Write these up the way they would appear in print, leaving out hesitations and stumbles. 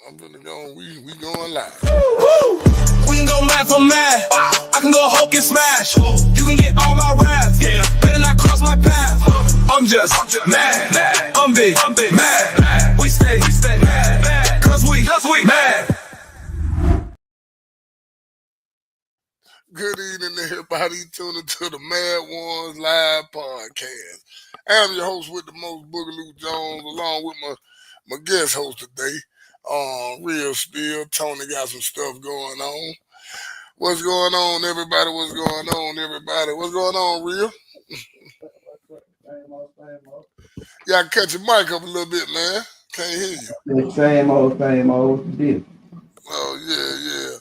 I'm gonna go. We going live. We can go mad for mad. I can go Hulk and smash. You can get all my wrath. Yeah, better not cross my path. I'm just mad. I'm big, mad. We stay mad. Cause we mad. Good evening, everybody. Tune into the Mad Ones Live podcast. I'm your host with the most, Boogaloo Jones, along with my guest host today, Real Spill. Tony got some stuff going on. What's going on, everybody? What's going on, everybody? What's going on, Real? Y'all cut your mic up a little bit, man. Can't hear you. Same old deal. Oh, yeah.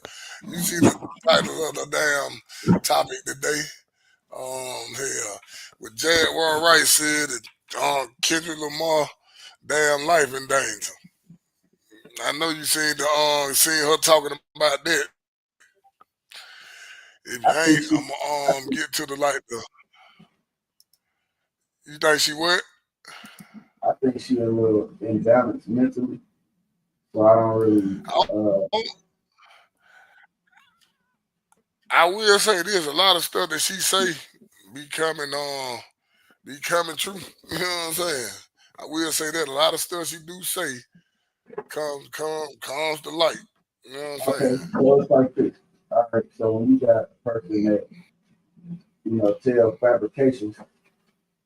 You see the title of the damn topic today? Here, with Jaguar Wright said that Kendrick Lamar damn life in danger. I know you seen her talking about that. If you ain't, I'm gonna get to the You think she what? I think she a little imbalanced mentally, so I don't really. I will say this: a lot of stuff that she say becoming true. You know what I'm saying? I will say that a lot of stuff she do say comes to light. You know what I'm saying? Okay, so it's like this. All right, so when you got a person that tell fabrications,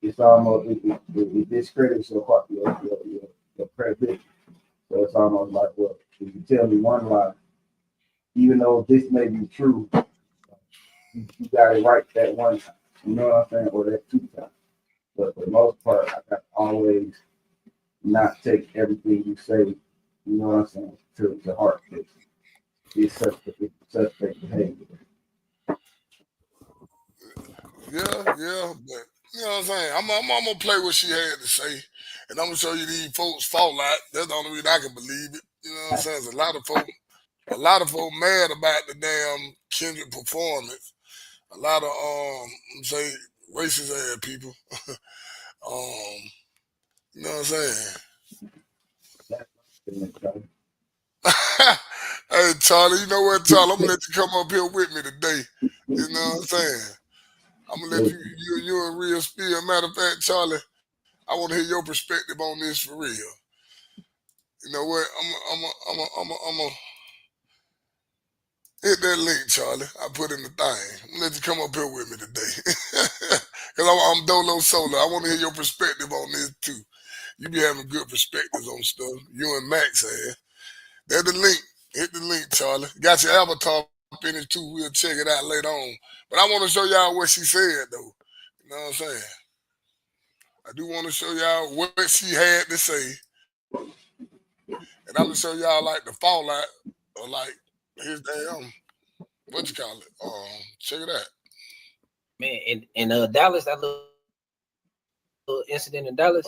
it's almost it discredits your credibility. So it's almost like, well, if you tell me one lie, even though this may be true, you got it right that one time. You know what I'm saying? Or that two times. But for the most part, I got to always not take everything you say, you know what I'm saying, to heart. It's suspect behavior. Yeah, but you know what I'm saying? I'm gonna play what she had to say, and I'm gonna show you these folks fall out. That's the only reason I can believe it. You know what I'm saying? There's a lot of folk mad about the damn Kendrick performance. A lot of say racist ass people. You know what I'm saying? Hey Charlie, you know what, Charlie? I'm gonna let you come up here with me today. You know what I'm saying? I'm gonna let you and Real Spill. Matter of fact, Charlie, I want to hear your perspective on this for real. You know what? I'm a hit that link, Charlie. I put in the thing. I'm gonna let you come up here with me today, cause I'm Dolo Solo. I want to hear your perspective on this too. You be having good perspectives on stuff. You and Max have. There's the link. Hit the link, Charlie. Got your avatar finished too. We'll check it out later on. But I want to show y'all what she said though. You know what I'm saying? I do want to show y'all what she had to say. And I'm gonna show y'all like the fallout or like his damn what you call it? Check it out. Man, in Dallas, that little incident in Dallas.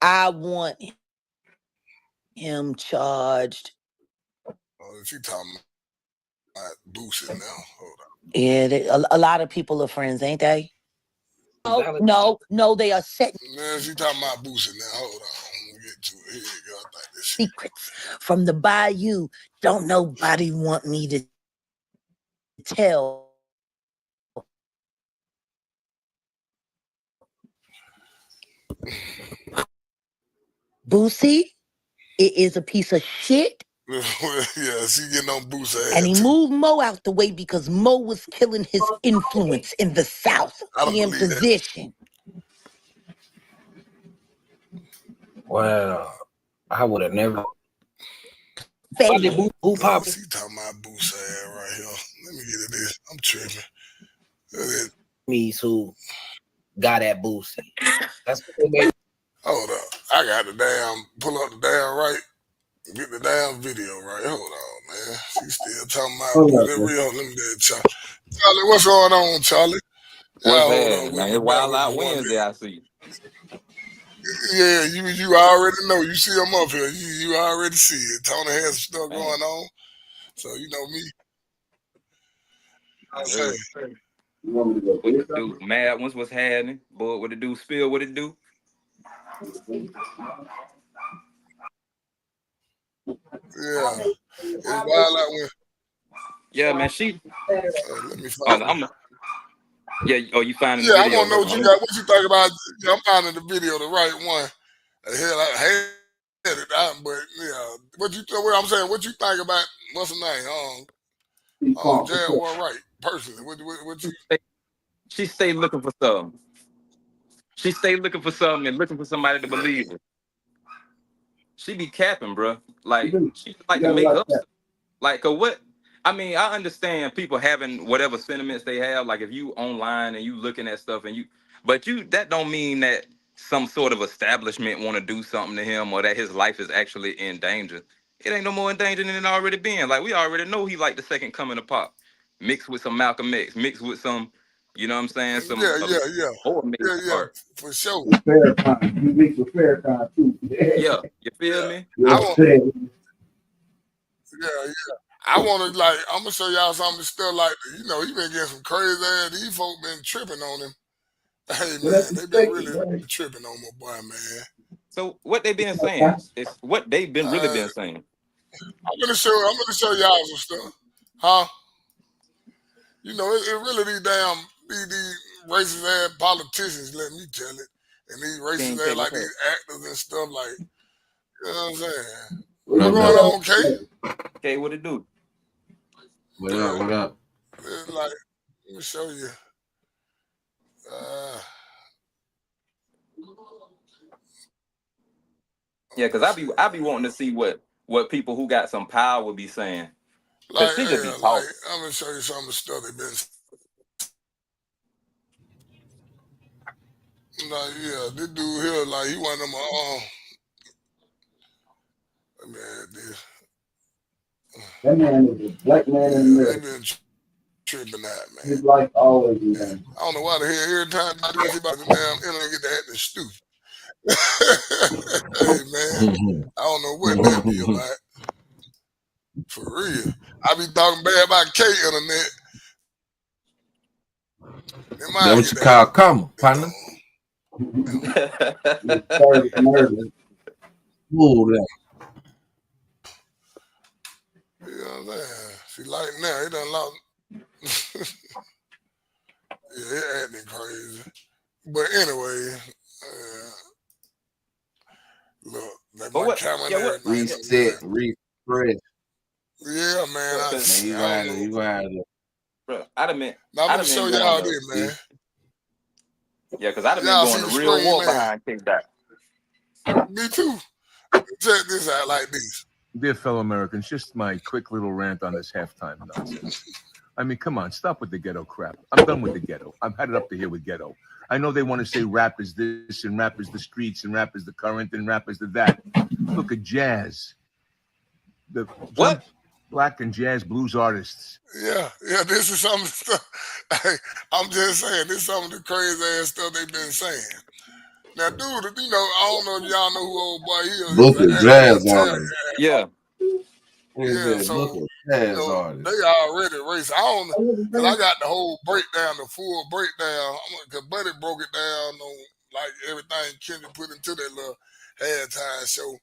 I want him charged. Oh, she talking about Boosie now. Hold on. Yeah, a lot of people are friends, ain't they? No, they are setting She talking about Boosie now. Hold on. Get to it. Here you go. I think this secrets from the bayou. Don't nobody want me to tell. Boosie, it is a piece of shit. Yeah, she getting on Boosie ass. And he moved Mo out the way because Mo was killing his influence in the South. He in position. Wow. I would have never. Who popped? She talking about Boosie ass right here. Let me get it this. I'm tripping. Me who got that Boosie. That's what they made. Hold up. I got the damn pull up the damn right. Get the damn video right. Hold on, man. She still talking about that real. Let me get it, Charlie, what's going on, Charlie? What's happening, man? It's Wild Out Wednesday, I see. Yeah, you already know. You see him up here. You already see it. Tony has some stuff going on. So you know me. I say. What it do? Mad ones, what's happening? Boy, what it do? Spill, what it do? Yeah, it's wild out when. Yeah, man. She. Let me find it. Yeah. Oh, you finding the Yeah, I video? want to know what you got. What you think about? Yeah, I'm finding the video, the right one. Hell, I had it out, but yeah, what I'm saying? What you think about? What's the name? Jaguar, right? Personally, what you? She stay looking for something. She stay looking for something and looking for somebody to believe her. She be capping, bro. Like she like to make up stuff. Like, what? I mean, I understand people having whatever sentiments they have. Like, if you online and you looking at stuff but that don't mean that some sort of establishment want to do something to him or that his life is actually in danger. It ain't no more in danger than it already been. Like, we already know he like the second coming of Pop, mixed with some Malcolm X, mixed with some, you know what I'm saying, some more amazing Yeah, art. for sure. Farrakhan, you mix with Farrakhan too. Yeah, you feel me? I want. Yeah. I want to I'm gonna show y'all something still like he been getting some crazy ass. These folk been tripping on him. Hey man, they been really tripping on my boy, man. So what they been saying? It's what they've been really been saying. I'm gonna show y'all some stuff, huh? It really these racist ass politicians. Let me tell it, and these racist ass like these actors and stuff like. You know what I'm saying? What's going on, Kay? Okay, what it do? What up? It's like, let me show you. Yeah, because I be wanting to see what people who got some power would be saying. Cause she just be talking. I'm gonna show you some of the stuff they've been. This dude here, he one of them. Man, this. That man is a black man in America. They been tripping out, man. His life always been done. I don't know why the hell every time I do this about the damn internet get that acting stupid. Hey man, I don't know what that be about. For real. I be talking bad about K-Internet. That what you call karma, partner. You know what I'm saying? See, like now, it done lost. Yeah, it acting crazy. But anyway, look, like my camera and everything. Reset, refresh. Yeah, man. You gonna have to. Bro, I'd have been. Now I'm gonna show y'all this, man. Yeah, because I'd have been going to real war behind Kendrick. Me too. Check this out like this. Dear fellow Americans, just my quick little rant on this halftime nonsense. I mean, come on, stop with the ghetto crap. I'm done with the ghetto. I've had it up to here with ghetto. I know they want to say rap is this and rap is the streets and rap is the current and rap is the that. Look at jazz. What? Black and jazz blues artists. Yeah, this is some of the stuff. I'm just saying, this is some of the crazy ass stuff they've been saying. Now, dude, I don't know if y'all know who old boy he is. Look at jazz artists. Yeah. So they already racist. I don't know, because I got the whole breakdown, the full breakdown. Because Buddy broke it down on everything Kendrick put into that little halftime show.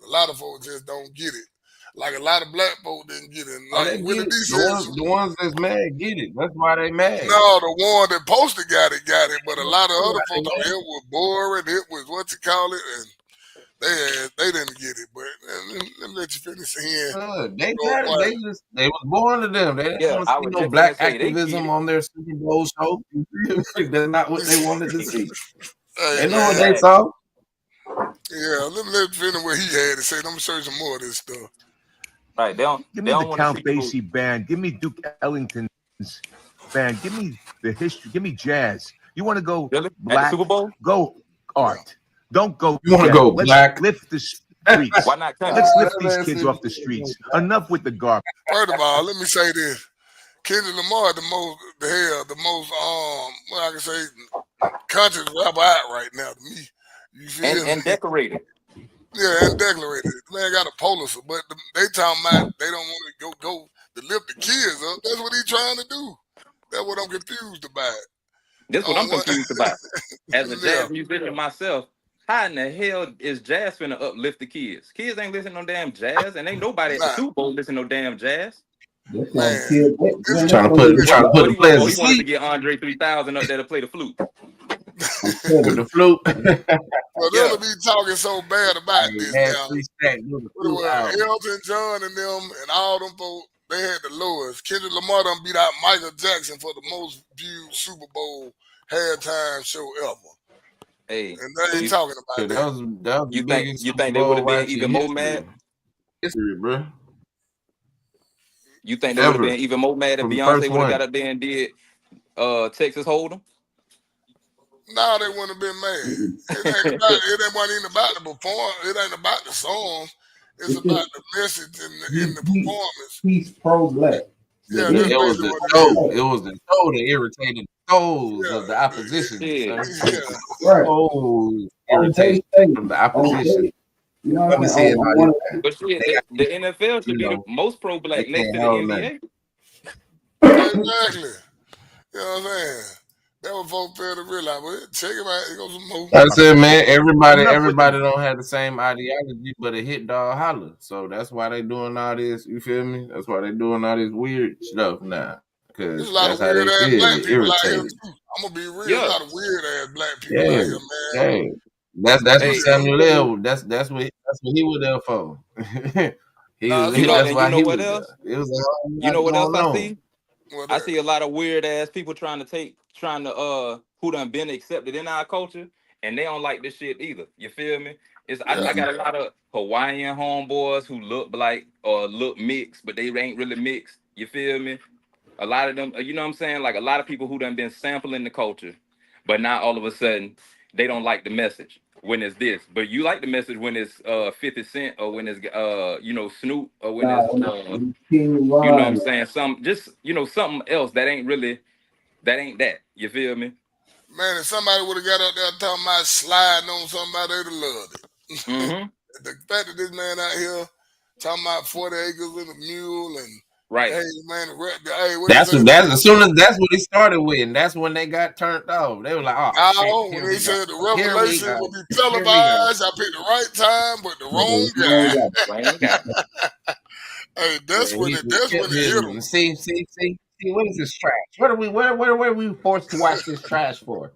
A lot of folks just don't get it. Like a lot of black folks didn't get it. The ones that's mad get it. That's why they mad. No, the one that posted got it. But a lot of other folks thought it was boring. It was what you call it, and they didn't get it. But let me let you finish here. They was born to them. They didn't want to see no black activism on their Super Bowl show. That's not what they wanted to see. They know what they saw. Yeah, let me finish what he had to say. I'm gonna show you some more of this stuff. Right, give me the Count Basie band. Give me Duke Ellington's band. Give me the history. Give me jazz. You want to go black? Super Bowl? Go art. Don't go. You want to go black? Lift the streets. Why not? Let's lift these kids off the streets. Enough with the garbage. First of all, let me say this: Kendrick Lamar, the most what I can say, conscious rapper out right now to me. You feel and decorated. Yeah, and decorated. Man got a policy, but they talking about they don't want to go to lift the kids up. That's what he trying to do. That's what I'm confused about. This is what I'm confused about. As a jazz musician myself, how in the hell is jazz finna uplift the kids? Kids ain't listening to no damn jazz, and ain't nobody at the Super Bowl listening to no damn jazz. That's Man, Trying to put the players to He wanted to sleep get Andre 3000 up there to play the flute. with the flute. Well, they'll be talking so bad about this now. Elton John and them and all them folks, they had the lowest. Kendrick Lamar done beat out Michael Jackson for the most viewed Super Bowl halftime show ever. Hey, and they ain't talking about that. That was you think they would have been even more mad? History, bro. You think they would have been even more mad if Beyonce would have got up there and did Texas Hold'em? No, they wouldn't have been mad. It wasn't even about the performance. It ain't about the song. It's about the message in the performance. He's pro-black. Yeah, it was the show. It was the show that irritated the souls of the opposition. Right. Oh, irritation from the opposition. You know what I'm saying? But shit, the NFL should be the most pro-black next to the NBA. Exactly. You know what I'm saying? That was folks fair to realize. But check it out. It goes some more. I said, man, everybody don't have the same ideology, but it hit dog holler. So that's why they doing all this. You feel me? That's why they doing all this weird stuff now. Because that's how they feel. It irritated. I'm gonna be real. There's a lot of weird ass black people out here, man. That's what Samuel L. That's what he was there for. That's why he was there. It was you know what else I see? I see a lot of weird ass people trying to who done been accepted in our culture, and they don't like this shit either. You feel me? I got a lot of Hawaiian homeboys who look black or look mixed, but they ain't really mixed. You feel me? A lot of them, you know what I'm saying? Like a lot of people who done been sampling the culture, but now all of a sudden they don't like the message when it's this. But you like the message when it's 50 Cent or when it's Snoop or when it's you know what I'm saying? Something else that ain't that. You feel me? Man, if somebody would have got out there talking about sliding on somebody, they'd have loved it. Mm-hmm. The fact that this man out here talking about 40 acres and a mule and hey man, that's what he started with, and that's when they got turned off. They were like, "Oh, when they said the revelation will be televised, I picked the right time, but the wrong guy." Hey, that's when it hit him. See, what is this trash? What are we forced to watch this trash for?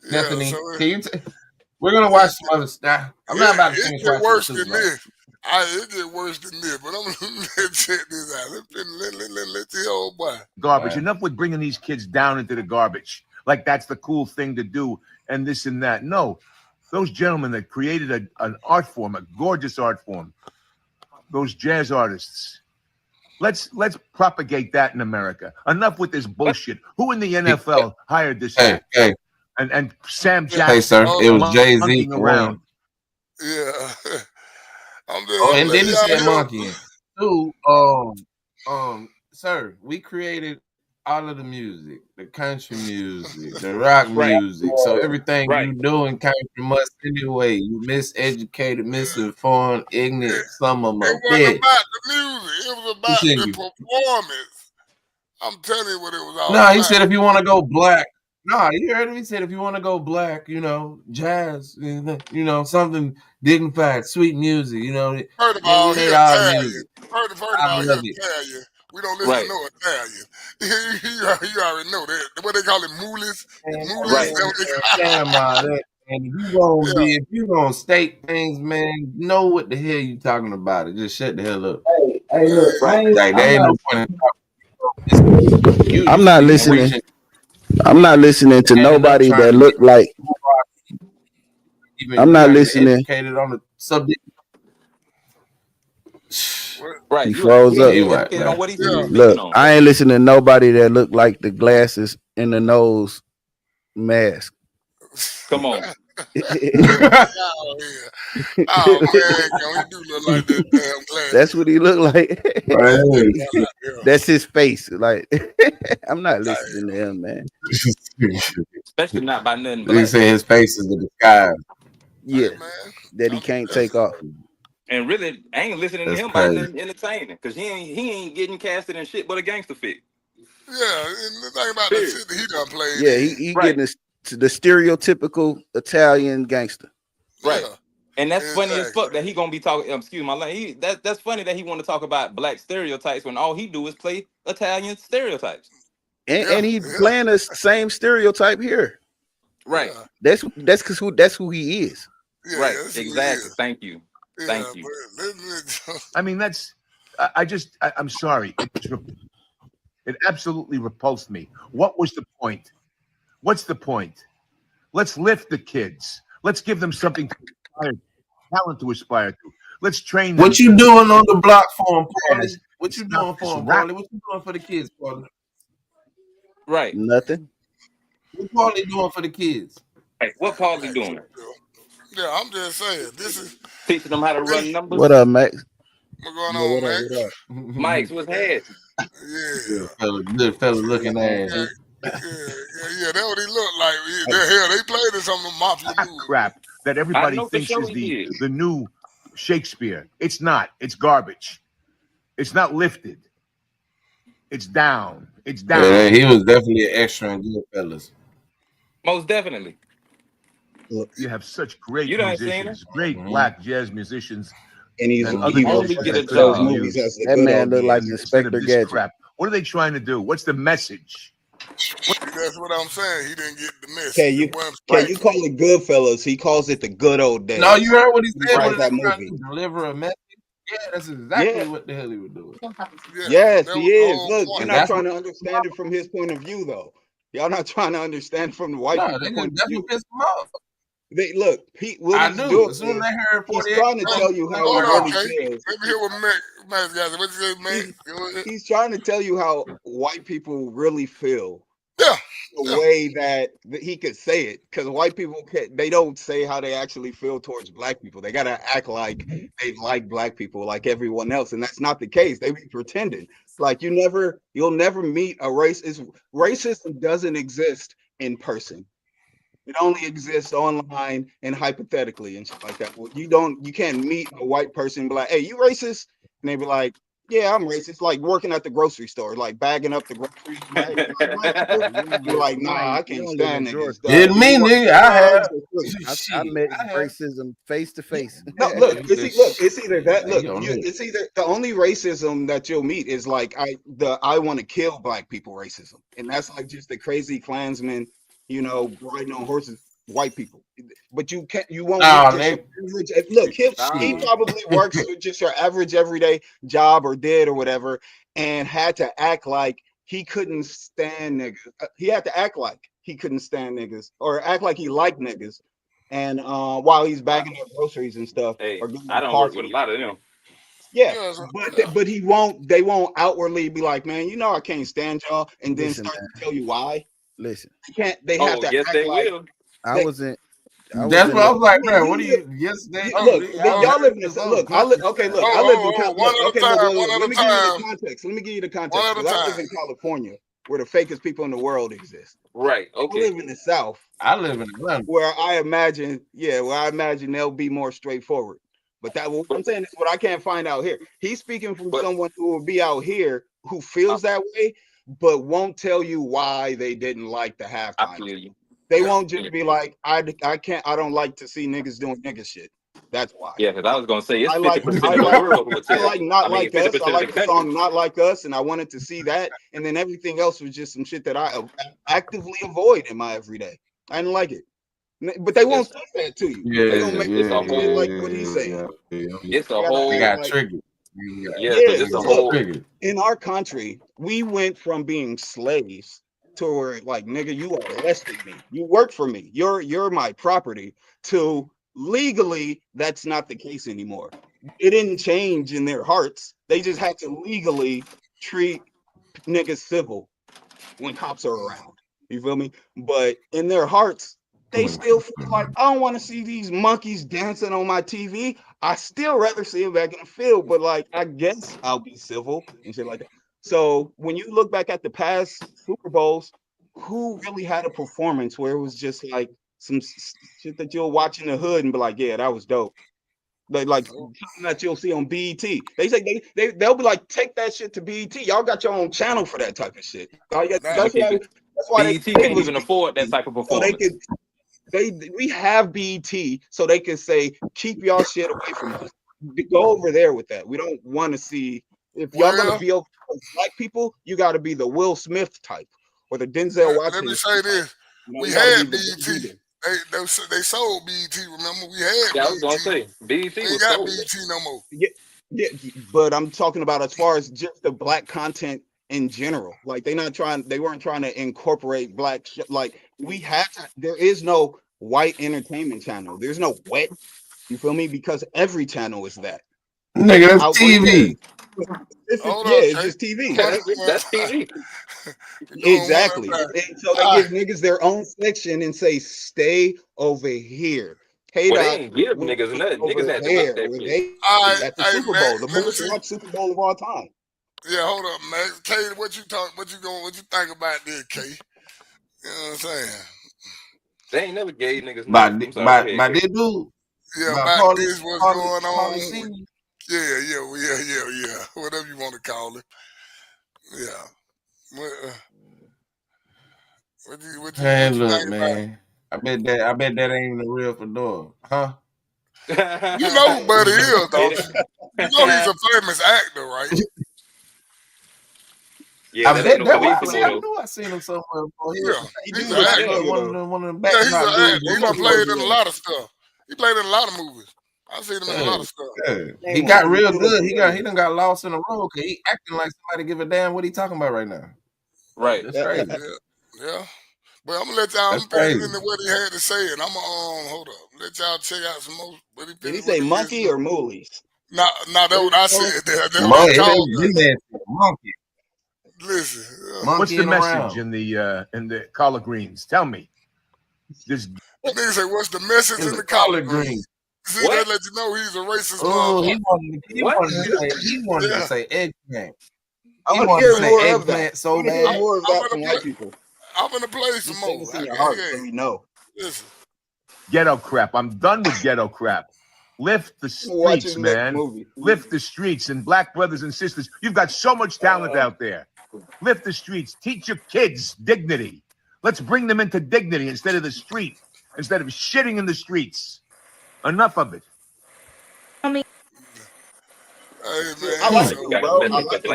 Stephanie, we're gonna watch some other stuff. I'm not about to finish watching worse than this. It get worse than this, but I'm gonna check this out. Let's the old boy. Garbage. Enough with bringing these kids down into the garbage. Like that's the cool thing to do, and this and that. No, those gentlemen that created an art form, a gorgeous art form, those jazz artists. Let's propagate that in America. Enough with this bullshit. Who in the NFL hired this guy? And Sam Jackson. Hey, sir, it was Jay-Z around. Yeah. And then he said monkey. Dude, sir, we created all of the music, the country music, the rock music. So everything you doing came from us anyway. You miseducated, misinformed, ignorant, some of them. It wasn't about the music. It was about the performance. I'm telling you what it was all about. He said if you want to go black. No, you heard him. He said if you want to go black, jazz, something dignified, sweet music, First of all, he's Italian. First of all, he's Italian. We don't listen to no Italian. You already know that. What they call it, mulis. And if you gonna state things, man, know what the hell you talking about. It just shut the hell up. Hey, look, there ain't no point in talking. I'm not listening. I'm not listening to nobody that look like. I'm not listening. Educated on the subject. Right, he froze up. Look, I ain't listening to nobody that look like the glasses in the nose mask. Come on. Oh man, he do look like that damn glass. That's what he look like. That's his face. Like I'm not listening to him, man. Especially not by nothing. He said his face is the disguise. Yeah, that he can't take off. And really, I ain't listening to him by nothing entertaining because he ain't getting casted in shit but a gangster fit. Yeah, and the thing about the shit that he done played. Yeah, he getting the stereotypical Italian gangster. Right. Yeah, And that's funny as exactly. fuck that he gonna be talking. Excuse my language. That's funny that he want to talk about black stereotypes when all he do is play Italian stereotypes. Yeah, And he yeah, playing the same stereotype here. Right. yeah, That's who he is. yeah, Right. yeah. That's who he Exactly. is. Thank you. Yeah, Thank you. but I mean, I'm sorry. It absolutely repulsed me. What was the point? What's the point? Let's lift the kids. Let's give them something to aspire, talent to aspire to. Let's train them. What you doing on the block for him, Paulie? What It's you not doing this for him, rap. Paulie? What you doing for the kids, Paulie? Right. Nothing. What Paulie doing for the kids? Right. What Paulie doing? yeah, I'm just saying. This is Teaching them how to this. run What numbers. up, Max? What's going Yo, on, what up? Max? What up? Mike's what's head. Yeah, Good fella looking yeah, ass. yeah. That's what he looked like. Hell, they played in some of the mafia That movies. crap that I everybody know for thinks sure is he did. the new Shakespeare. It's not. It's garbage. It's not lifted. It's down. It's down. Yeah, he was definitely an extra in Goodfellas. Most definitely. You have such great You done seen it? musicians, great Mhm. black jazz musicians, And he's and You other only musicians get a that couldn't job. be movies used as the that good man old look like instead Inspector of this Gadget. crap. What are they trying to do? What's the message? That's what I'm saying. He didn't get the message. Can you It wasn't can you spiteful. call it Goodfellas? He calls it the good old days. No, you heard what he He said. calls What is that he trying to movie. do? Deliver a message? Yeah, that's exactly Yeah. what the hell he was doing. Yeah, Yes, that he was the is. whole Look, you're point. And not that's trying what. to understand it from his point of view, though. Y'all not trying to understand from the white No, people point of that's view. what pissed him off. What I he's knew. doing As soon as is I heard he's 48, trying to Hey, tell you how hold he on, really K. feels. Let me hear what Max got. What you say, Max? He's trying to tell you how white people really feel. Yeah, The yeah. way that he could say it, because white people they don't say how they actually feel towards black people. They gotta act like they like black people like everyone else, and that's not the case. They be pretending. Like you'll never meet a racism doesn't exist in person. It only exists online and hypothetically and shit like that. Well, you can't meet a white person and be like, hey, you racist? And they be like, yeah, I'm racist. Like working at the grocery store, like bagging up the groceries. Like, you like white people? You're like, nah, I You can't don't live in stand Georgia. niggas. Dog. Didn't me, You want nigga. I drugs have. or free? I Shit, met I have. racism face to face. No, Yeah, look, he said, it's either that. he Look, on it. it's either the only racism that you'll meet is like I want to kill black people racism, and that's like just the crazy Klansmen, riding on horses, white people. But you won't meet Nah, just they. your average. Look, he Nah. probably works with just your average everyday job or did or whatever, and had to act like he couldn't stand niggas. He had to act like he couldn't stand niggas or act like he liked niggas. And while he's bagging up groceries and stuff Hey, or getting I the don't work with a coffee, lot of them. yeah. Yeah, so, But yeah. but they won't outwardly be like, man, I can't stand y'all, and then Listen, start man. to tell you why. Listen, They have Oh, to yes, act they like will. I they. was in That's what I was I like, mean, man. What do you? Yes, they. look, I was Oh, y'all live in just the on look. country Okay, side. look, I lived in one at a okay. time. One Look. at Let a me give you the time. context. Let me give you the One context at a because I live time. in California, where the fakest people in the world exist. Right. I Okay. live in the South, I live in Atlanta. where I imagine they'll be more straightforward. But what I'm saying is what I can't find out here. He's speaking from But someone who will be out here who I, feels that way, but won't tell you why they didn't like the I halftime. feel you. They Yeah. won't Yeah. just be like, I don't like to see niggas doing nigga shit. That's why. Yeah, because I was gonna say it's I like 50% of the world who would I tell like you. Not I mean, Like Us. I 50% of the like the country. song Not Like Us, and I wanted to see that. And then everything else was just some shit that I actively avoid in my everyday. I didn't like it. But they won't It's say that to you. Yeah, They it's gonna make it's it a seem like whole what he's saying. yeah. it's They a gotta They act whole got like, triggered. yeah, yeah, because it's a because They got look, whole triggered. in our country, we went from being slaves to where like, nigga, you are less than me. You work for me. You're my property. To legally, that's not the case anymore. It didn't change in their hearts. They just had to legally treat niggas civil when cops are around. You feel me? But in their hearts, they still feel like I don't want to see these monkeys dancing on my TV. I still rather see them back in the field, but like I guess I'll be civil and shit like that. So when you look back at the past Super Bowls, who really had a performance where it was just like some shit that you'll watch in the hood and be like, yeah, that was dope. Like something that you'll see on BET. They say they'll be like, take that shit to BET. Y'all got your own channel for that type of shit. Nah, That's BT why they BET gave can't us even afford that BET, type of so they performance. could we have BET so they can say keep y'all shit away from us. Go over there with that. We don't want to see if y'all gonna be over black people. You got to be the Will Smith type or the Denzel Washington. Let me say this: we had BET. They sold BET. Remember, we had. Yeah, I was gonna say BET ain't was got sold. BET no more. Yeah, but I'm talking about as far as just the black content in general. Like they weren't trying to incorporate black shit. Like there is no white entertainment channel. There's no wet. You feel me? Because every channel is that. Nigga, that's TV. It's just TV. That's TV. Exactly. And so they give niggas their own section and say, stay over here. Well, they ain't give niggas nothing. Niggas had to make that shit. At the Super Bowl, the most watched Super Bowl of all time. Yeah, hold up, man. K, what you think about this, K? You know what I'm saying? They ain't never gave niggas nothing. By this dude. Yeah, about this, what's going on. Yeah. Whatever you want to call it. Yeah. What you look, man. I bet that ain't even a real fedora, huh? You know who Buddy is, don't you? You know he's a famous actor, right? Yeah, I bet that I seen him somewhere before. Yeah, he's an actor. One of them background he's an actor. dudes. He done played in a lot of stuff. He played in a lot of movies. I've seen him in a lot of stuff. Yeah. He got real good. He done got lost in the road because he acting like somebody give a damn what he talking about right now. Right. That's crazy. Yeah. But I'm gonna let y'all crazy. into what he had to say, and I'm gonna hold up. Let y'all check out some more. Did he say monkey or moolies? No, that's what I said. That's what I called monkey. Listen, what's the message in the collard greens? Tell me. The nigga say, "What's the message in the collard greens?" See, that let you know he's a racist. Oh, he wanted to say eggplant. I want to hear more of that. So bad. More of that from white people. I'm gonna play some more. In your heart, so we know. Listen. Ghetto crap. I'm done with ghetto crap. Lift the streets, man. Lift the streets. And black brothers and sisters, you've got so much talent out there. Lift the streets. Teach your kids dignity. Let's bring them into dignity instead of the street, instead of shitting in the streets. Enough of it. Hey, man. I like him,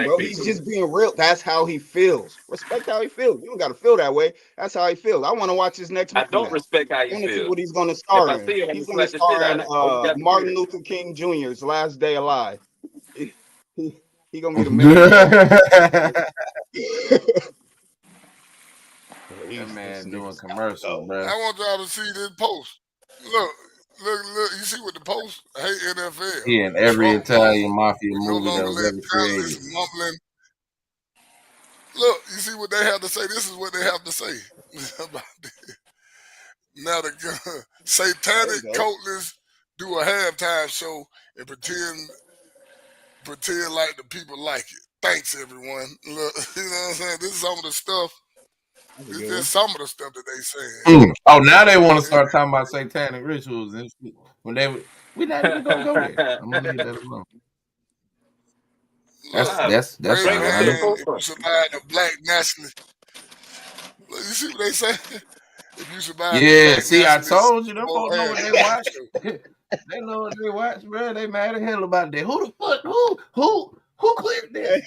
bro. He's just being real. That's how he feels. Respect how he feels. You don't got to feel that way. That's how he feels. I want to watch his next movie. I don't respect how he feels. feels. What he's going to star in. He's going to star in Martin Luther King Jr.'s Last Day Alive. He going to be the man. That man doing commercials, bro. I want y'all to see this post. Look. You see what the post? I hate NFL. Yeah, in every Italian mafia movie that was ever created. Look, you see what they have to say? This is what they have to say about this. Now the satanic cultists do a halftime show and pretend like the people like it. Thanks, everyone. Look, you know what I'm saying? This is some of the stuff. This is some of the stuff that they saying. Oh, now they want to start talking about satanic rituals and shit. We're not even gonna go there. I'm gonna leave that alone. That's fine. If you survive the black nationalist, you see what they say? If you survive, see, I told you, them folks know what they watch. They know what they watch, bro. They mad as hell about that. Who the fuck? Who cleared that?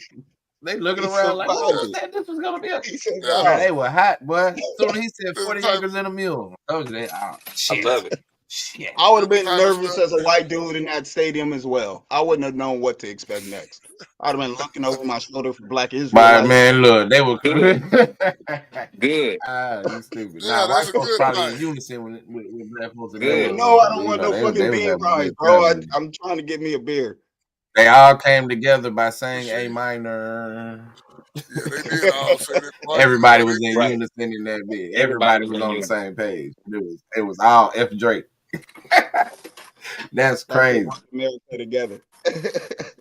They looking around like, who said this was gonna be? They were hot, boy. So he said 40 acres and a mule. I told you that. I love it. Shit. I would have been nervous as a white dude in that stadium as well. I wouldn't have known what to expect next. I'd have been looking over my shoulder for black Israelites. Man, look, they were good. You stupid. Nah, white folks probably in unison with black folks. No, I don't want no fucking beer prize, bro. I'm trying to get me a beer. They all came together by saying A minor. Yeah, they did all say that. Everybody was in unison in that bit. Everybody was on the same page. It was all F Drake. That's crazy. America together.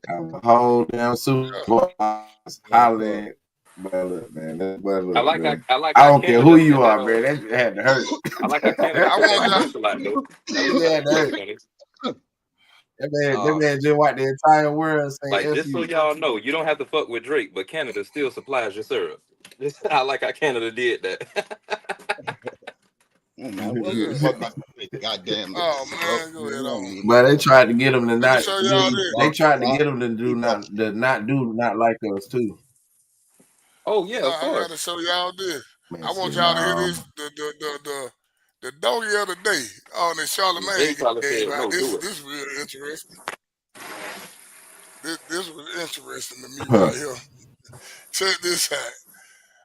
A whole damn Super Bowl hollering. But look, man. I like. I don't care who you are, man. That had to hurt. I like how Canada. That man just watched the entire world saying, like, just so y'all know, you don't have to fuck with Drake, but Canada still supplies your syrup. I like how Canada did that. Goddamn. Oh man, go ahead on. But they tried to get them to Let me not. show y'all this. They tried to get them to do not like us too. Oh yeah, of I course. gotta show y'all this. Man, I want shit, y'all to hear this. The donkey of the day on the Charlemagne They probably game. said, no, do it. This real interesting. This was interesting to me Huh. right here. Check this out.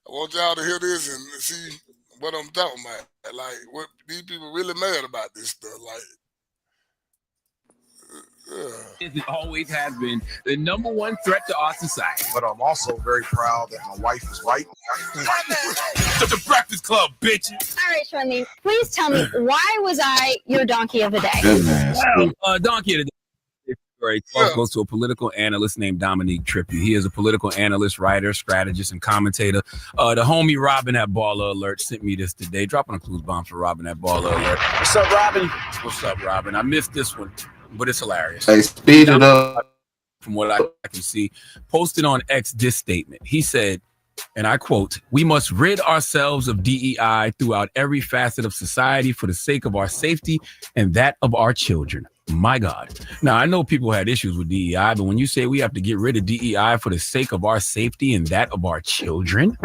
I want y'all to hear this and see what I'm talking about. Like, what these people really mad about this stuff. Like, It always has been the number one threat to our society. But I'm also very proud that my wife is right. The Breakfast Club, bitch. All right, Charlene, please tell me, why was I your donkey of the day? Donkey of the day. Right, goes to a political analyst named Dominique Trippi. He is a political analyst, writer, strategist, and commentator. The homie Robin at Baller Alert sent me this today. Dropping a clues bomb for Robin at Baller Alert. What's up, Robin? What's up, Robin? I missed this one, but it's hilarious. Hey, speed it up. From what I can see, posted on X this statement. He said, and I quote, "We must rid ourselves of DEI throughout every facet of society for the sake of our safety and that of our children." My God. Now, I know people had issues with DEI, but when you say we have to get rid of DEI for the sake of our safety and that of our children,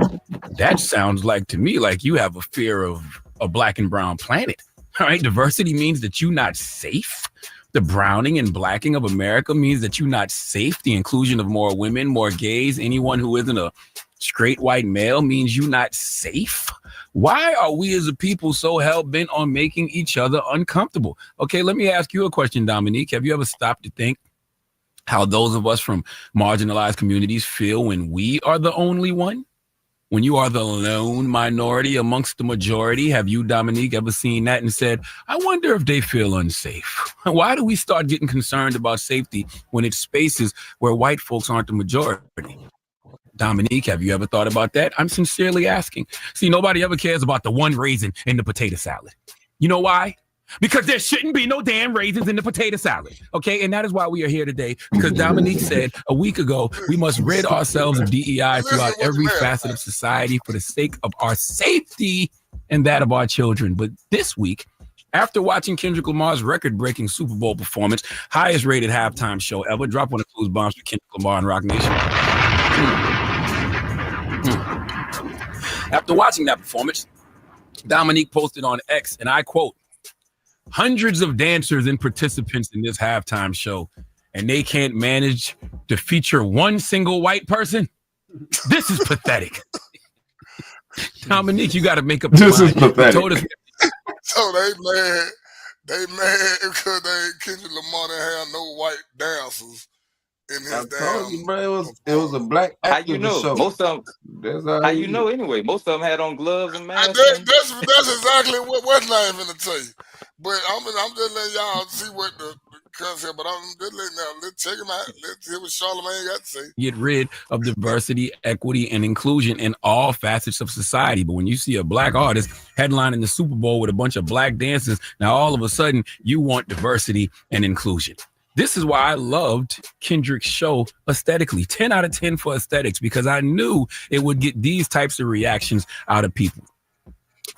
that sounds like to me like you have a fear of a black and brown planet. All right. Diversity means that you're not safe. The browning and blacking of America means that you're not safe. The inclusion of more women, more gays, anyone who isn't a straight white male means you're not safe. Why are we as a people so hell-bent on making each other uncomfortable? Okay, let me ask you a question, Dominique. Have you ever stopped to think how those of us from marginalized communities feel when we are the only one? When you are the lone minority amongst the majority? Have you, Dominique, ever seen that and said, I wonder if they feel unsafe? Why do we start getting concerned about safety when it's spaces where white folks aren't the majority? Dominique, have you ever thought about that? I'm sincerely asking. See, nobody ever cares about the one raisin in the potato salad. You know why? Because there shouldn't be no damn raisins in the potato salad. Okay, and that is why we are here today. Because Dominique said a week ago, we must rid ourselves of DEI throughout every facet of society for the sake of our safety and that of our children. But this week, after watching Kendrick Lamar's record-breaking Super Bowl performance, highest rated halftime show ever, drop one of those bombs for Kendrick Lamar and Rock Nation. After watching that performance, Dominique posted on X, and I quote, "Hundreds of dancers and participants in this halftime show, and they can't manage to feature one single white person? This is pathetic." Dominique, you got to make up your mind. This is pathetic. Told us- So they mad because Kendrick Lamar didn't have no white dancers in his told you, bro, it was a black How actor you know? show. Most of That's them. How you know anyway? Most of them had on gloves and masks. That's exactly what West not even to tell you. But I'm just letting y'all see what the concept. But I'm just letting y'all. Let's check him out. Let's hear what Charlemagne got to say. Get rid of diversity, equity, and inclusion in all facets of society. But when you see a black artist headlining the Super Bowl with a bunch of black dancers, now all of a sudden you want diversity and inclusion. This is why I loved Kendrick's show aesthetically. 10 out of 10 for aesthetics, because I knew it would get these types of reactions out of people.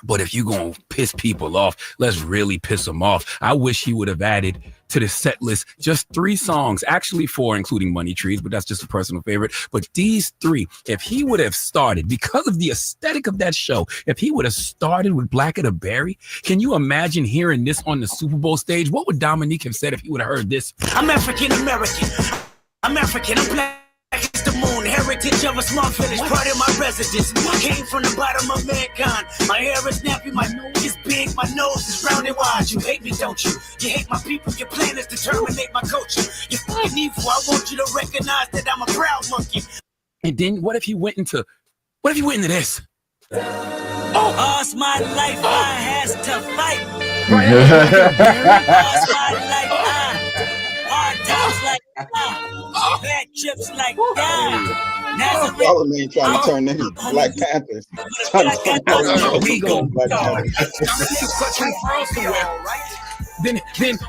But if you're going to piss people off, let's really piss them off. I wish he would have added to the set list just 3 songs, actually 4, including Money Trees, but that's just a personal favorite. But these 3, if he would have started, because of the aesthetic of that show, if he would have started with Black of the Berry, can you imagine hearing this on the Super Bowl stage? What would Dominique have said if he would have heard this? I'm African American. I'm African. I'm black. It's the moon, heritage of a small village, part of my residence. Came from the bottom of mankind. My hair is nappy, my nose is big, my nose is round and wide. You hate me, don't you? You hate my people, your plan is to terminate my culture. You're fucking evil, I want you to recognize that I'm a proud monkey. And then what if he went into this? All's my life, I has to fight. All's my life, hard times like bad chips like that. Charlemagne trying to turn into Black Panthers.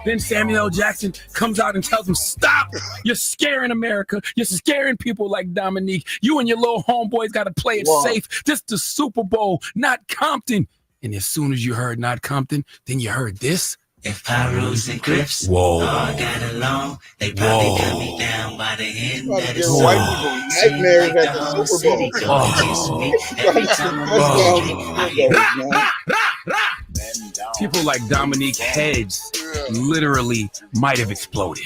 Then Samuel Jackson comes out and tells him, stop, you're scaring America. You're scaring people like Dominique. You and your little homeboys got to play it safe. This is the Super Bowl, not Compton. And as soon as you heard Not Compton, then you heard this. If Pyrus and Crips Whoa. all got along, they probably cut me down by the end Trying to of the give song. white people Seems nightmares like at the the whole Super city Bowl. gonna kiss me every time I'm on stage. I hear People like Dominique heads literally might have exploded.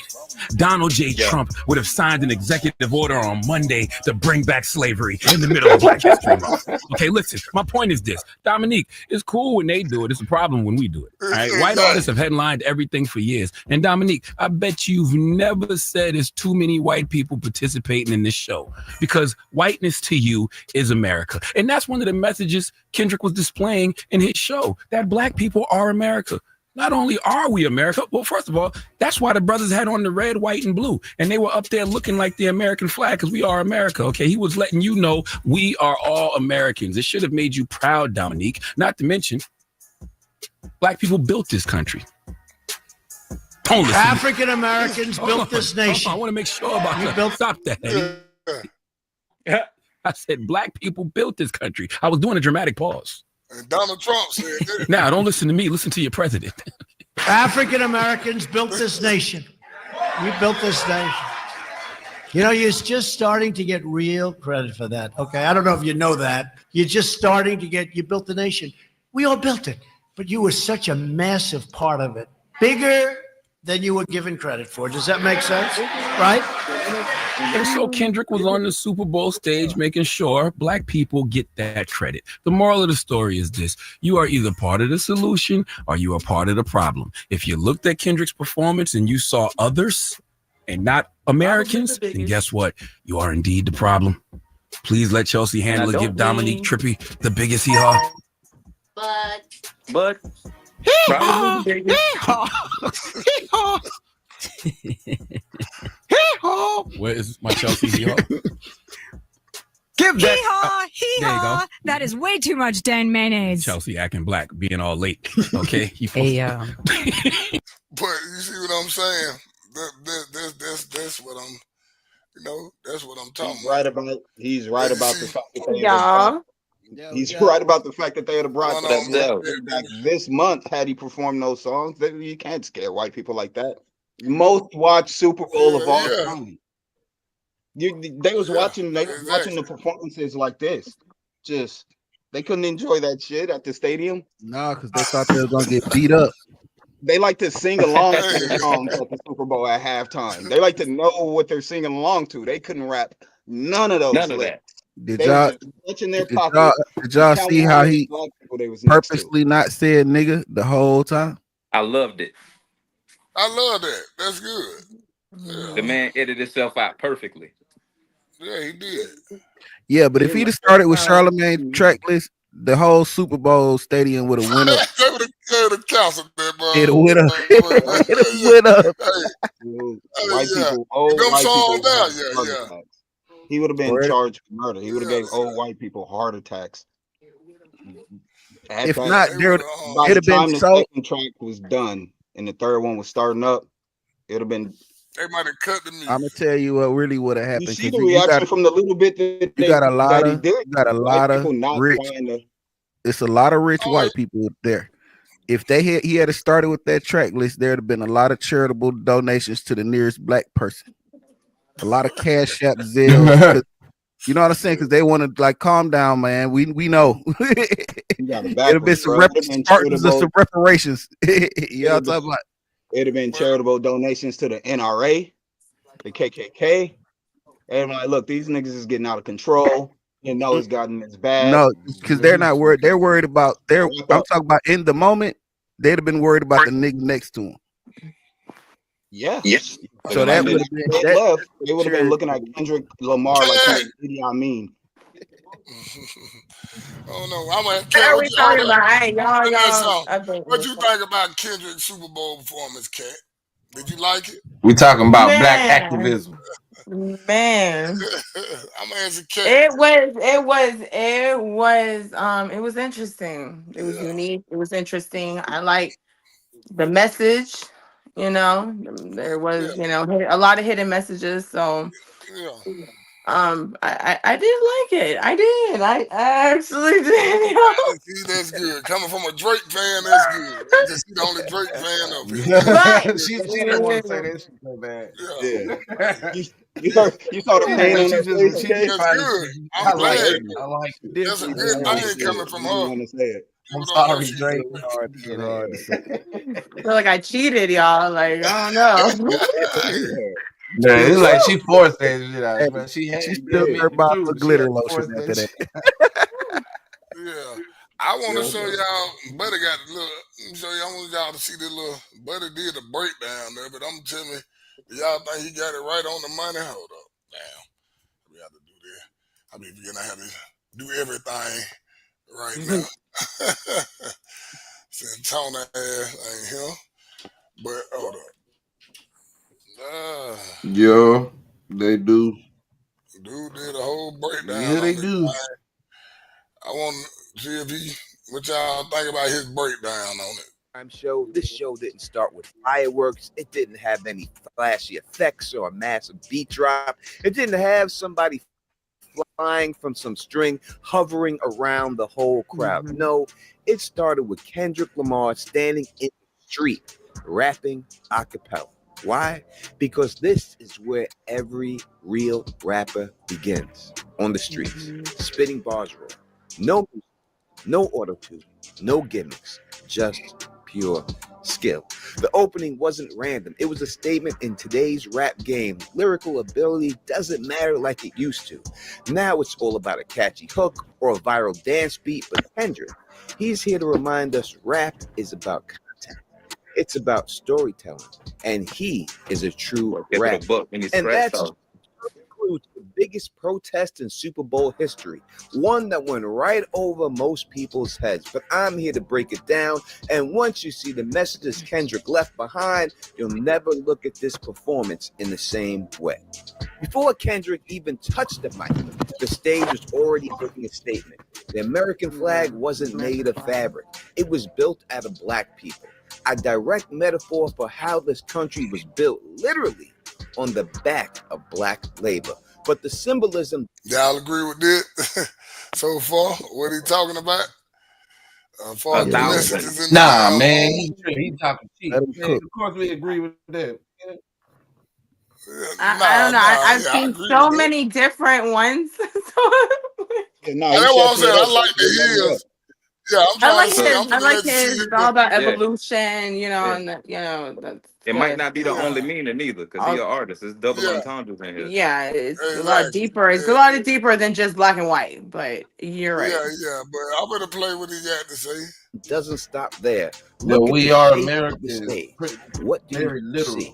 Donald J. Trump would have signed an executive order on Monday to bring back slavery in the middle of Black History Month. Okay, listen, my point is this. Dominique, it's cool when they do it. It's a problem when we do it. All right? White artists have headlined everything for years. And Dominique, I bet you've never said there's too many white people participating in this show because whiteness to you is America. And that's one of the messages Kendrick was displaying in his show, that Black people are America. Not only are we America, well, first of all, that's why the brothers had on the red, white, and blue. And they were up there looking like the American flag because we are America, okay? He was letting you know we are all Americans. It should have made you proud, Dominique. Not to mention, Black people built this country. African Americans built this nation. I want to make sure about that. Stop that. I said Black people built this country. I was doing a dramatic pause. And Donald Trump said that. Now, don't listen to me. Listen to your president. African Americans built this nation. We built this nation. You know, you're just starting to get real credit for that. Okay, I don't know if you know that. You're just starting to get, you built the nation. We all built it, but you were such a massive part of it. Bigger than you were given credit for. Does that make sense? Right? And so Kendrick was on the Super Bowl stage making sure Black people get that credit. The moral of the story is this. You are either part of the solution or you are part of the problem. If you looked at Kendrick's performance and you saw others and not Americans, then guess what? You are indeed the problem. Please let Chelsea Handler give Dominique Trippy the biggest hee-haw. But probably the Where is my Chelsea hee-haw? Give that. Hee-haw, There you hee-haw. go. That is way too much Dan mayonnaise. Chelsea acting black, being all late. Okay. Hey, But you see what I'm saying? That's what I'm, that's what I'm talking about. He's right about the fact that they Y'all. He's right about the fact that they had brought back this month. Had he performed those songs, you can't scare white people like that. Most watched Super Bowl of all time. They was watching the performances like this. Just they couldn't enjoy that shit at the stadium. Nah, because they thought they were gonna get beat up. They like to sing along to the songs at the Super Bowl at halftime. They like to know what they're singing along to. They couldn't rap none of those. None of that. Did y'all see how he purposely not said nigga the whole time? I loved it. I love that. That's good. Yeah. The man edited himself out perfectly. Yeah, he did. Yeah, but if he'd have started with Charlemagne track list, the whole Super Bowl stadium would have went up. They would have canceled that, bro. It went up. It went up. White people, old white people. He would have been charged for murder. He would have gave old white people heart attacks. If not, it'd have been the so. second track was done and the third one was starting up. It'd have been. They might have cut the music. I'm gonna tell you what really would have happened. You see the reaction from the little bit that you got a lot of rich. It's a lot of rich white people there. If he had started with that track list, there'd have been a lot of charitable donations to the nearest Black person. A lot of Cash App, Zelle. You know what I'm saying? Because they want to calm down, man. We know. It'd have been some reparations. Y'all talking about? It'd have been charitable donations to the NRA, the KKK. And like, look, these niggas is getting out of control. You know, it's gotten as bad. No, because they're not worried. They're worried about I'm talking about in the moment. They'd have been worried about the nigga next to him. Yeah. So that would have been they would have been looking at Kendrick Lamar like I mean. Oh no, I'm gonna. What are we talking about? Hey, y'all. What you think about Kendrick's Super Bowl performance, Kat? Did you like it? We talking about Black activism. Man, I'm asking Kat. It was interesting. It was unique. It was interesting. I like the message. You know, there was a lot of hidden messages. So I did like it. I did. I actually did. See, that's good. Coming from a Drake fan, that's good. Because she's the only Drake fan up here. Right. she didn't want to say that shit so bad. Yeah. You saw the pain on her face. That's good. I'm glad. I like it. That's a good thing coming from her. Want to say it. I'm sorry, Drake. Hard to say. I feel like I cheated, y'all. Like, I don't know. Yeah, it's like she forced that shit out. Man. She spilled her bottle of glitter lotion after that. Yeah. I want to show y'all, Buddy got a little, I want y'all to see the little, Buddy did a breakdown there, but I'm telling you, y'all think he got it right on the money? Hold up. Damn. We have to do that. I mean, we're going to have to do everything right now. Santana ass ain't him. But hold up. Yeah, they do. Dude did a whole breakdown. Yeah, they do. I want to see if what y'all think about his breakdown on it. Show. This show didn't start with fireworks. It didn't have any flashy effects or a massive beat drop. It didn't have somebody flying from some string hovering around the whole crowd. No, it started with Kendrick Lamar standing in the street rapping a cappella. Why? Because this is where every real rapper begins, on the streets, spitting bars raw. No music, no auto-tune, no gimmicks, just pure skill. The opening wasn't random. It was a statement in today's rap game. Lyrical ability doesn't matter like it used to. Now it's all about a catchy hook or a viral dance beat, but Kendrick, he's here to remind us rap is about content. It's about storytelling, and he is a true rapper. And that's includes the biggest protest in Super Bowl history, one that went right over most people's heads. But I'm here to break it down, and once you see the messages Kendrick left behind, you'll never look at this performance in the same way. Before Kendrick even touched the mic, the stage was already making a statement. The American flag wasn't made of fabric. It was built out of black people. A direct metaphor for how this country was built, literally on the back of black labor. But the symbolism... Y'all agree with this so far? What he talking about? For the messages in man, he talking cheap. Man, of course we agree with that. I don't know. I've seen so many different ones. That's what I'm saying. I like the his. Yeah, I'm trying to say. I like his. It's all about evolution, you know, and that's it might not be the only meaning either, because he's an artist. It's double entendres in here. Yeah, it's a lot deeper. It's a lot deeper than just black and white. But you're right. Yeah, but I'm gonna play what he got to say. It doesn't stop there. No, we are Americans. What do you see?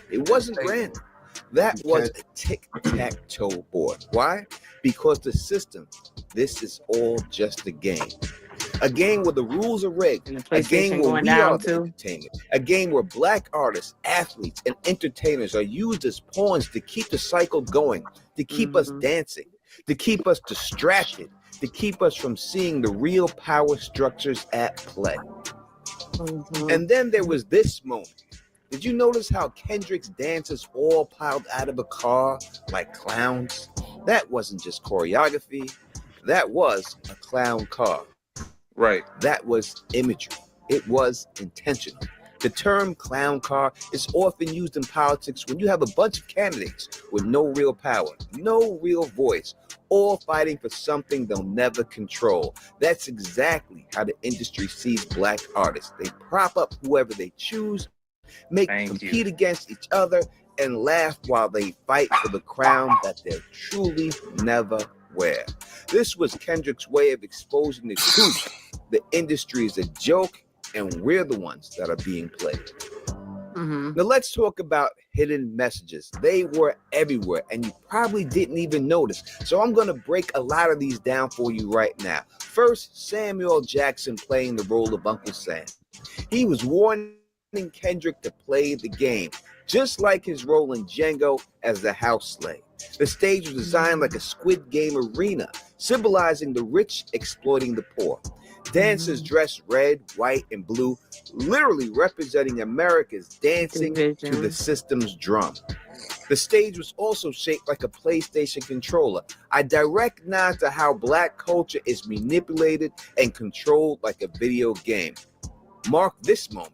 It wasn't random. That was a tic-tac-toe board. Why? Because the system, this is all just a game. A game where the rules are rigged. A game where we are the entertainment. A game where black artists, athletes, and entertainers are used as pawns to keep the cycle going, to keep us dancing, to keep us distracted, to keep us from seeing the real power structures at play. And then there was this moment. Did you notice how Kendrick's dancers all piled out of a car like clowns? That wasn't just choreography. That was a clown car. Right. That was imagery. It was intentional. The term clown car is often used in politics when you have a bunch of candidates with no real power, no real voice, all fighting for something they'll never control. That's exactly how the industry sees black artists. They prop up whoever they choose, compete against each other, and laugh while they fight for the crown that they'll truly never wear. This was Kendrick's way of exposing the truth. The industry is a joke, and we're the ones that are being played. Now let's talk about hidden messages. They were everywhere, and you probably didn't even notice. So I'm going to break a lot of these down for you right now. First, Samuel Jackson playing the role of Uncle Sam. He was warning Kendrick to play the game, just like his role in Django as the house slave. The stage was designed like a Squid Game arena, symbolizing the rich exploiting the poor. Dancers dressed red, white, and blue, literally representing America's dancing to the system's drum. The stage was also shaped like a PlayStation controller, a direct nod to how black culture is manipulated and controlled like a video game. Mark this moment.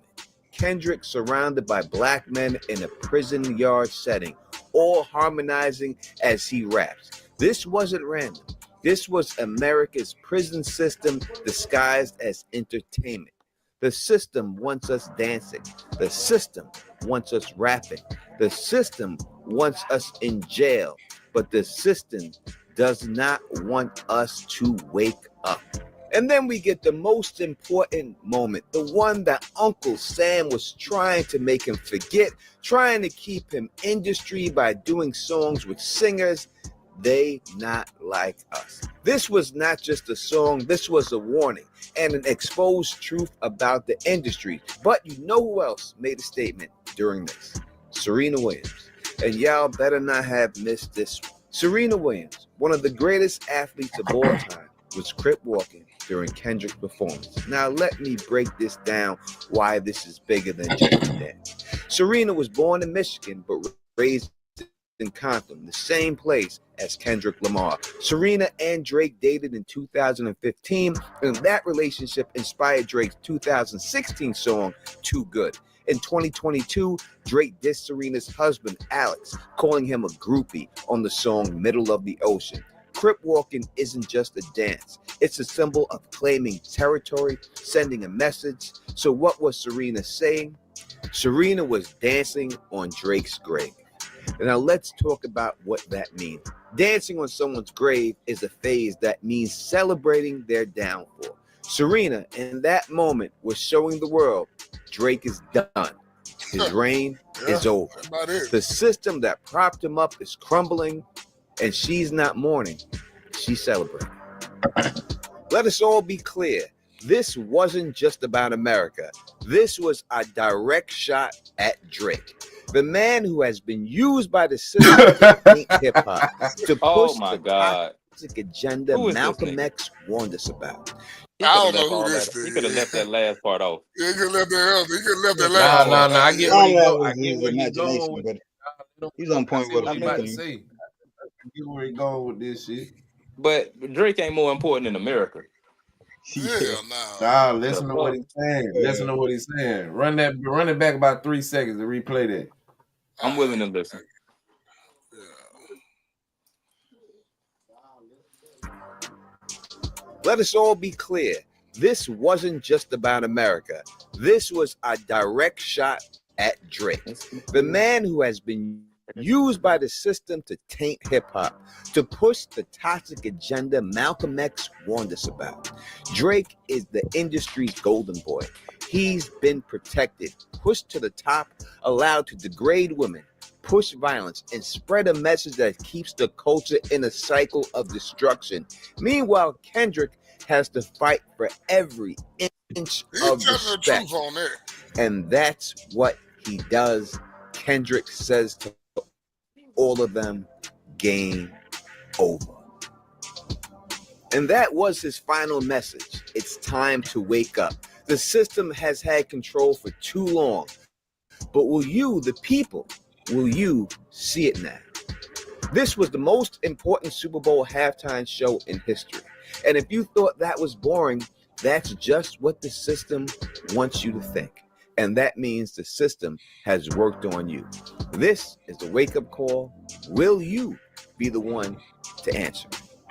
Kendrick surrounded by black men in a prison yard setting, all harmonizing as he raps. This wasn't random. This was America's prison system disguised as entertainment. The system wants us dancing. The system wants us rapping. The system wants us in jail. But the system does not want us to wake up. And then we get the most important moment, the one that Uncle Sam was trying to make him forget, trying to keep him industry by doing songs with singers they not like us. This was not just a song, this was a warning and an exposed truth about the industry. But you know who else made a statement during this? Serena Williams. And y'all better not have missed this one. Serena Williams, one of the greatest athletes of all time, was crip walking during Kendrick's performance. Now let me break this down why this is bigger than just a dance. Serena was born in Michigan but raised in Compton, the same place as Kendrick Lamar. Serena and Drake dated in 2015, and that relationship inspired Drake's 2016 song, Too Good. In 2022, Drake dissed Serena's husband, Alex, calling him a groupie on the song Middle of the Ocean. Crip walking isn't just a dance. It's a symbol of claiming territory, sending a message. So what was Serena saying? Serena was dancing on Drake's grave. Now let's talk about what that means. Dancing on someone's grave is a phase that means celebrating their downfall. Serena, in that moment, was showing the world Drake is done. His reign is over. The system that propped him up is crumbling, and she's not mourning, she's celebrating. Let us all be clear. This wasn't just about America. This was a direct shot at Drake, the man who has been used by the system to paint hip-hop, to push the toxic agenda Malcolm X warned us about. I don't know who this is. He could have left that last part off. Yeah, he could have left that last part. No, I get where he's going with. But he's on point with what I'm about to say. I get where he's going with this shit. But Drake ain't more important in America. Nah, listen to what he's saying. Listen to what he's saying. Run it back about 3 seconds to replay that. I'm willing to listen. Let us all be clear. This wasn't just about America. This was a direct shot at Drake, the man who has been used by the system to taint hip-hop, to push the toxic agenda Malcolm X warned us about. Drake is the industry's golden boy. He's been protected, pushed to the top, allowed to degrade women, push violence, and spread a message that keeps the culture in a cycle of destruction. Meanwhile, Kendrick has to fight for every inch of respect. And that's what he does. Kendrick says to all of them, game over. And that was his final message. It's time to wake up. The system has had control for too long. But will you, the people, will you see it now? This was the most important Super Bowl halftime show in history. And if you thought that was boring, that's just what the system wants you to think. And that means the system has worked on you. This is the wake-up call. Will you be the one to answer?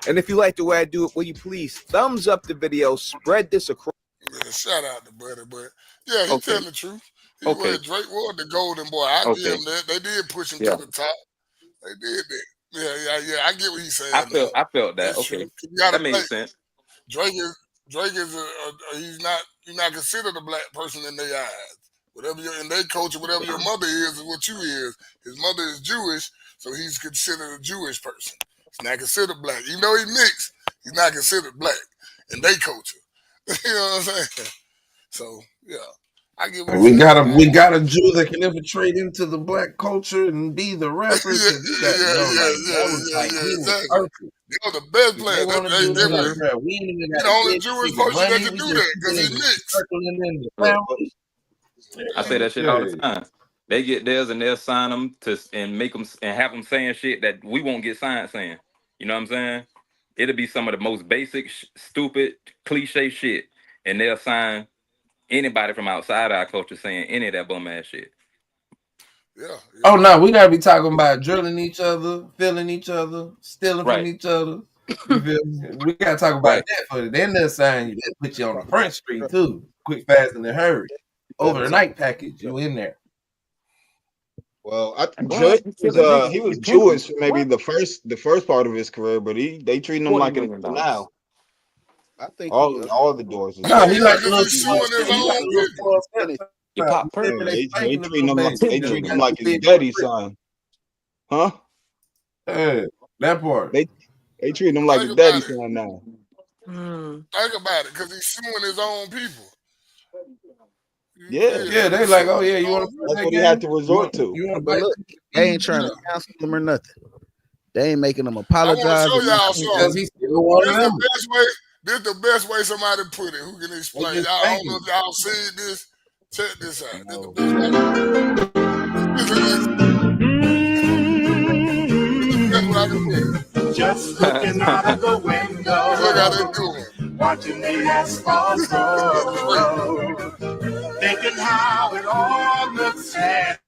And if you like the way I do it, will you please thumbs up the video, spread this across. Yeah, shout out to Buddy, but yeah, he's telling the truth. Drake was the golden boy. I give him that. They did push him to the top. They did that. Yeah. I get what he's saying. I felt that. That's okay, that makes sense. Drake is he's not considered a black person in their eyes. Whatever in their culture, whatever your mother is what you is. His mother is Jewish, so he's considered a Jewish person. He's not considered black. Even though he mixed, he's not considered black in their culture. You know what I'm saying? So yeah, I get what We you're got saying. a Jew that can infiltrate into the black culture and be the rapper. Yeah, That was like he was exactly. perfect. They were the best If they players. want to do that, like, bro, we ain't even He got the to only get Jewish nigga person that money. can We do just that because he mixed. circling in the Look, family. I say that shit all the time. They get theirs and they'll sign them and make them and have them saying shit that we won't get signed saying. You know what I'm saying? It'll be some of the most basic, stupid, cliche shit, and they'll sign anybody from outside our culture saying any of that bum ass shit. Yeah. Oh no, we gotta be talking about drilling each other, feeling each other, stealing from Right. each other. You feel me? We gotta talk about that for it. Then they'll sign you. They'll put you on the front street too. Quick, fast, and in a hurry. Over the night package, you in there. Well, Well, Judge was he was Jewish maybe the first part of his career, but they treating him $40 like an million. now. I think All the doors is No, he like because he's suing his own people. He pop perk. they treating him like $10 million. his daddy's son. Huh? That part. They treating him like his daddy's son now. Think about it, because he's suing his own people. Yeah, they like, oh yeah, you want to? That's what he had to resort to. You want But look, they ain't trying to cancel them or nothing. They ain't making them apologize. I want to show y'all something. He's still one of them. This the best way somebody put it. Who can explain? Y'all, I don't know if y'all seen this. Check this out. This the best way. Just looking out of the window. Look how they doing. Watching the asphalt grow. Thinking how it all looks sad.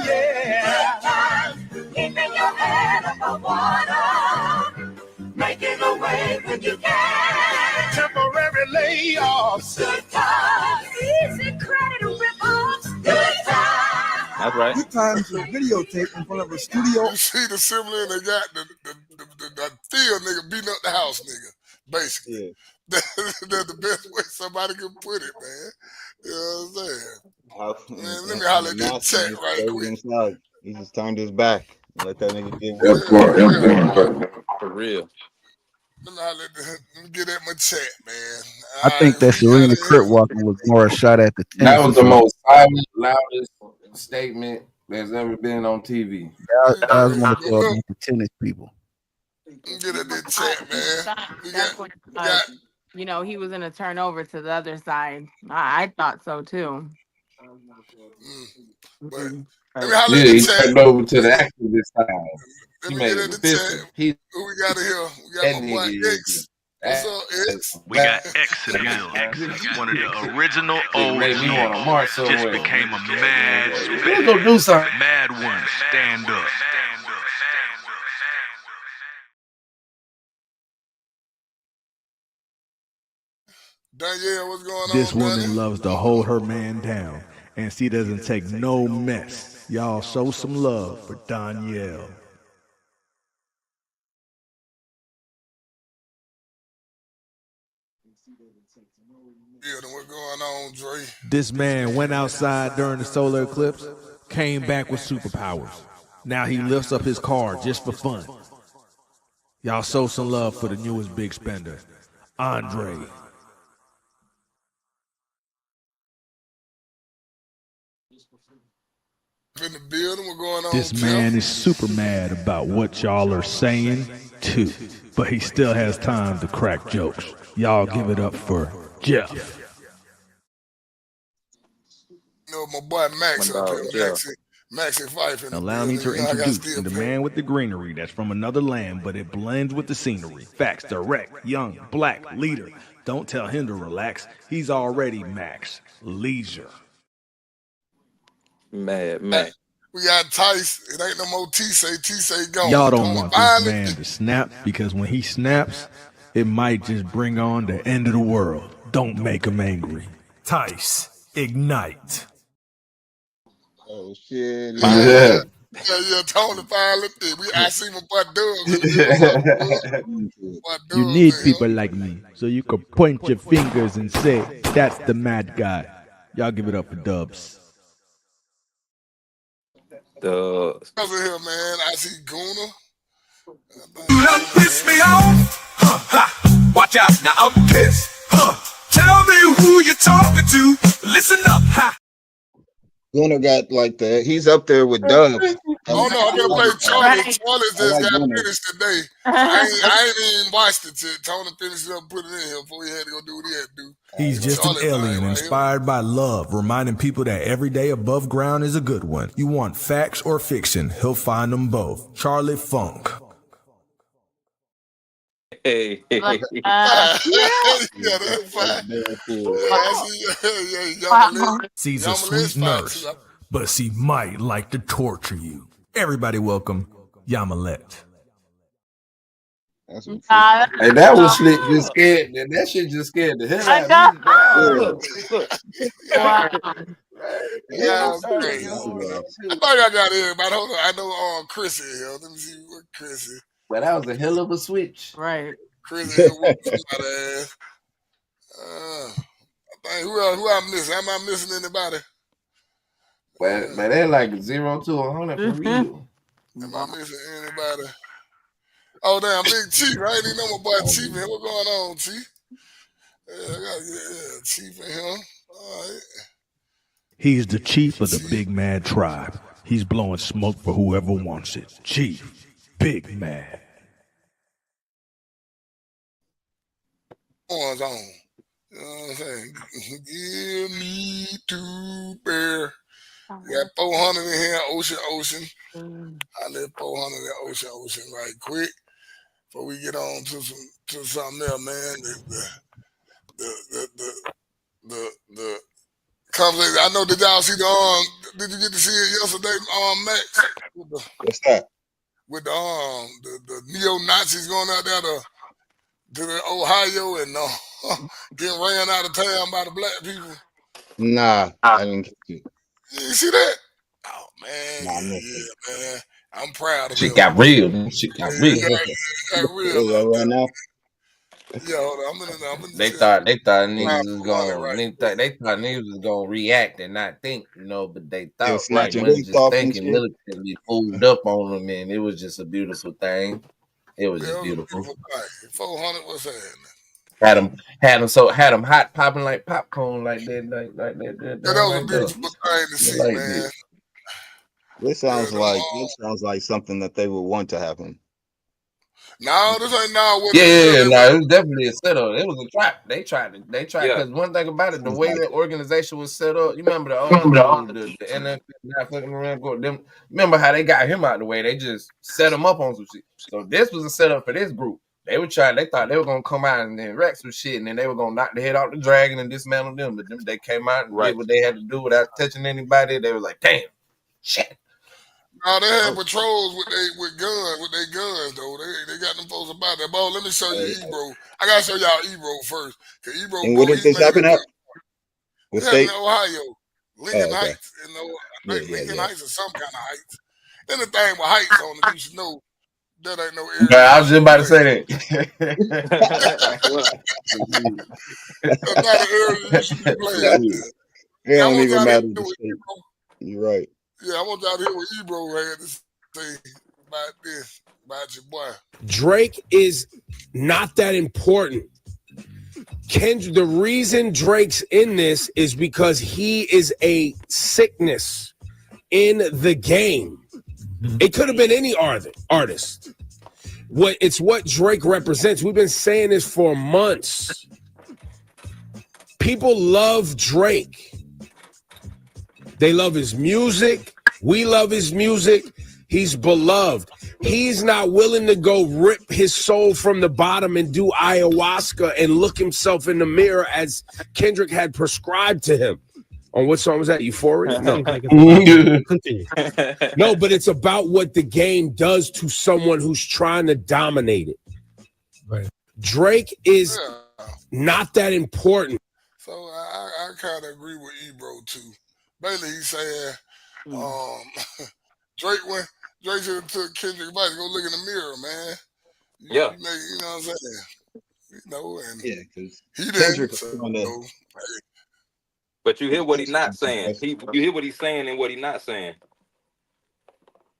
Yeah. Keeping your head above water. Making a way when you can. Temporary layoffs. Good times. Easy credit rip-offs. Good times. That's right. Good times to videotape in front of a studio. You see the similar, they got the field nigga beating up the house nigga, basically. Yeah. That's the best way somebody can put it, man. You know what I'm saying? Man, let me holler at this chat right quick. Inside. He just turned his back and let that nigga get For real. Let me get at my chat, man. I think that Serena Kurt walking was more a shot at the tennis. That was the most silent, loudest statement that's ever been on TV. I was one of the tennis people. Get at that chat, man. That's when, you know, he was going to turn over to the other side. I thought so too. But he turned over to the activist side. Let me get at the chat. Who we got here? We got my boy X. What's up, X? We got X in the building. One of the original OGs. Just became a mad Let's go do something. Mad one. Stand up. Danielle, what's going on? This woman loves to hold her man down, and she doesn't take no mess. Y'all show some love for Danielle. What's going on, Dre? This man went outside during the solar eclipse, came back with superpowers. Now he lifts up his car just for fun. Y'all show some love for the newest big spender, Andre. In the building, what's going on? This man is super mad about what y'all are saying, too. But he still has time to crack jokes. Y'all give it up for Jeff. You know, my boy Max up here. Maxie Fife in the Allow me to building. introduce the man with the greenery that's from another land, but it blends with the scenery. Facts, direct, young, black, leader. Don't tell him to relax. He's already Max. Leisure. Mad. We got Tice. It ain't no more T-say gone. Y'all don't want this man to snap, because when he snaps, it might just bring on the end of the world. Don't make him angry. Tice, ignite. Oh shit! Yeah. Tony finally did. I see my boy Dubs. You need people like me, so you can point your fingers and say, "That's the mad guy." Y'all give it up for Dubs. Over here, man. I see Guna. You done pissed me off. Watch out, now I'm pissed. Tell me who you talking to. Listen up, ha. Gunner got like that. He's up there with Dub. Oh no, I'm gonna play Charlie. Charlie I just like got Gunner. finished today. So I ain't even watched it till Tony finished it up and put it in here before he had to go do what he had to do. He's just an alien inspired by love, reminding people that every day above ground is a good one. You want facts or fiction, he'll find them both. Charlie Funk. Hey. Yeah, that's fine. She's a sweet nurse, but she might like to torture you. Everybody welcome Yamilet. Hey, that was slick. Just scared. That shit just scared the hell out of me. Yeah, crazy. I think I got everybody. Hold on, I know Chrissy here. Let me see what Chrissy. But that was a hell of a switch. Right. Chrissy here whooped somebody's ass. I think who I'm missing? Am I missing anybody? But they're like 0 to 100 for real. Am I missing anybody? Oh damn, Big Chief! I ain't even know my boy Chief in here. What going on, Chief? Yeah, I gotta get Chief in here. All right. He's the chief of the Big Mad tribe. He's blowing smoke for whoever wants it. Chief, Big Mad. One's on. You know what I'm saying? Give me 2 bear. We got 400 in here, Ocean. I live 400 in Ocean right quick. Before we get on to something else, man. The conversation. I know, did y'all see did you get to see it yesterday, Max? What's that? With the neo-Nazis going out there to the Ohio and getting ran out of town by the black people. Nah, I didn't catch it. You see that? Oh man, man. I'm proud of She them. got real. She got real. Got real right now. Yeah, hold on. I'm in They thought niggas was gonna they thought niggas was gonna react and not think, but they thought like wasn't just thinking militantly pulled up on them, and it was just a beautiful thing. It was just beautiful. 400 was saying. Had them hot popping like popcorn like that. That was a beautiful thing to see, man. This sounds like something that they would want to happen. No, this ain't what it was definitely a setup. It was a trap. They tried because one thing about it, the way that organization was set up, you remember the NFL not fucking around. Remember how they got him out the way? They just set him up on some shit. So this was a setup for this group. They thought they were gonna come out and then wreck some shit, and then they were gonna knock the head off the dragon and dismantle them. But they came out and did what they had to do without touching anybody. They were like, damn, shit. No, they had patrols with their guns though. They got them folks about that. But let me show you Ebro. I gotta show y'all Ebro first. Ebro. And where did this happen at? What state? In Ohio, Lincoln Heights. Lincoln Heights is some kind of heights. Anything with heights on it, you should know that ain't no area. I was just about to say that. That's not an area you should be playing. It don't even matter the state. You're right. Yeah, I want y'all to hear what Ebro had to say about this, about your boy. Drake is not that important. The reason Drake's in this is because he is a sickness in the game. It could have been any artist. It's what Drake represents. We've been saying this for months. People love Drake. They love his music. We love his music. He's beloved. He's not willing to go rip his soul from the bottom and do ayahuasca and look himself in the mirror as Kendrick had prescribed to him. On what song was that? Euphoria? No. Continue. No, but it's about what the game does to someone who's trying to dominate it. Right. Drake is not that important. So I kind of agree with Ebro too. Basically, he's saying Drake should have took Kendrick advice. Go look in the mirror, man. You know what I'm saying? And because he Kendrick. But you hear what he's not saying. You hear what he's saying and what he's not saying.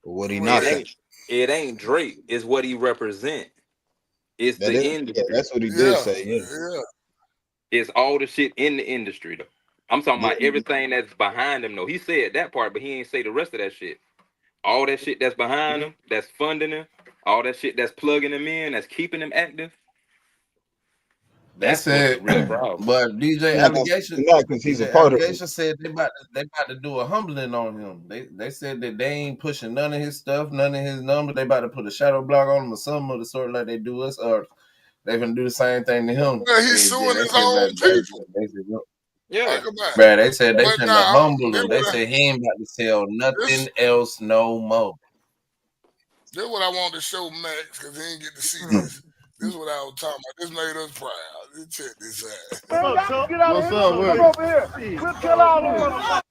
What he not saying? It ain't Drake. It's what he represent. It's the end. That's what he did say. Yeah. It's all the shit in the industry though. I'm talking about everything that's behind him though. He said that part, but he ain't say the rest of that shit. All that shit that's behind him, that's funding him, all that shit that's plugging him in, that's keeping him active. That's what's the real problem. But DJ Allegation, because he's a DJ part of it. Allegation said they about to do a humbling on him. They said that they ain't pushing none of his stuff, none of his numbers. They about to put a shadow block on him or something of the sort like they do us, or they gonna do the same thing to him. Well, he's suing his own people. Yeah, man, they said they But finna now, humble him. They said he ain't about to sell nothing else no more. This is what I want to show Max because he didn't get to see this. This is what I was talking about. This made us proud. Let's check this out. What's up with it? Over here. We'll kill all of them.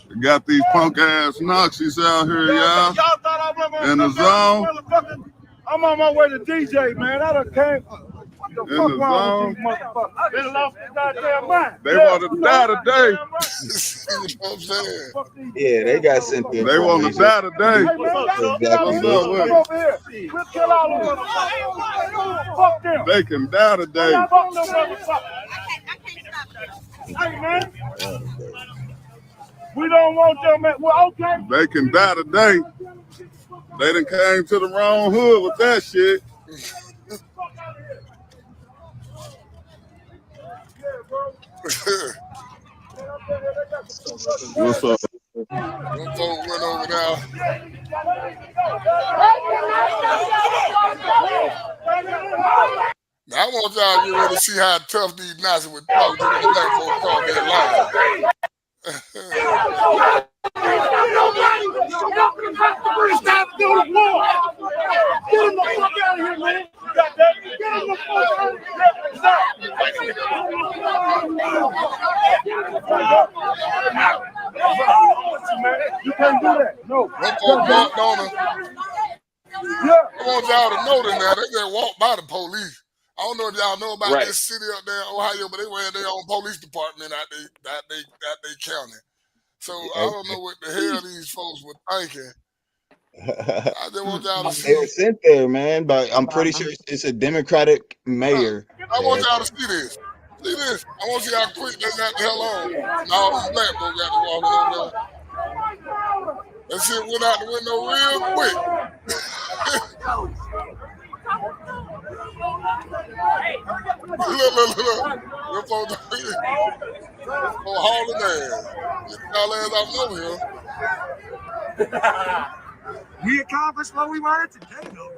We got these punk ass Nazis out here, y'all. In the zone. I'm on my way to DJ, man. I done came. In the zone. Been lost the goddamn mind. They want to die today. You know what I'm saying? Yeah, they got sent there. They want to die today. Exactly. We'll kill all of them. Fuck them. They can die today. Hey, man. We don't want them, man. Well, okay. They can die today. They done came to the wrong hood with that shit. What's up? Them folks went over there. Now, I want y'all to get ready to see how tough these Nazis would talk to them black folks across that line. Get him the fuck out of here, man. You got that? Get him the fuck out of here. You can't do that. No. Them folks walked on them. I want y'all to know that now. They just walked by the police. I don't know if y'all know about this city up there in Ohio, but they ran their own police department out they county. So I don't know what the hell these folks were thinking. I just want y'all to see. They were sent there, man, but I'm pretty sure it's a Democratic mayor. I want y'all to see this. See this. I want to see how quick they got the hell on. And all these black folks got to walking on there. That shit went out the window real quick. Look. Them folks hauling ass. Get y'all ass off over here. We accomplished what we wanted to do, though.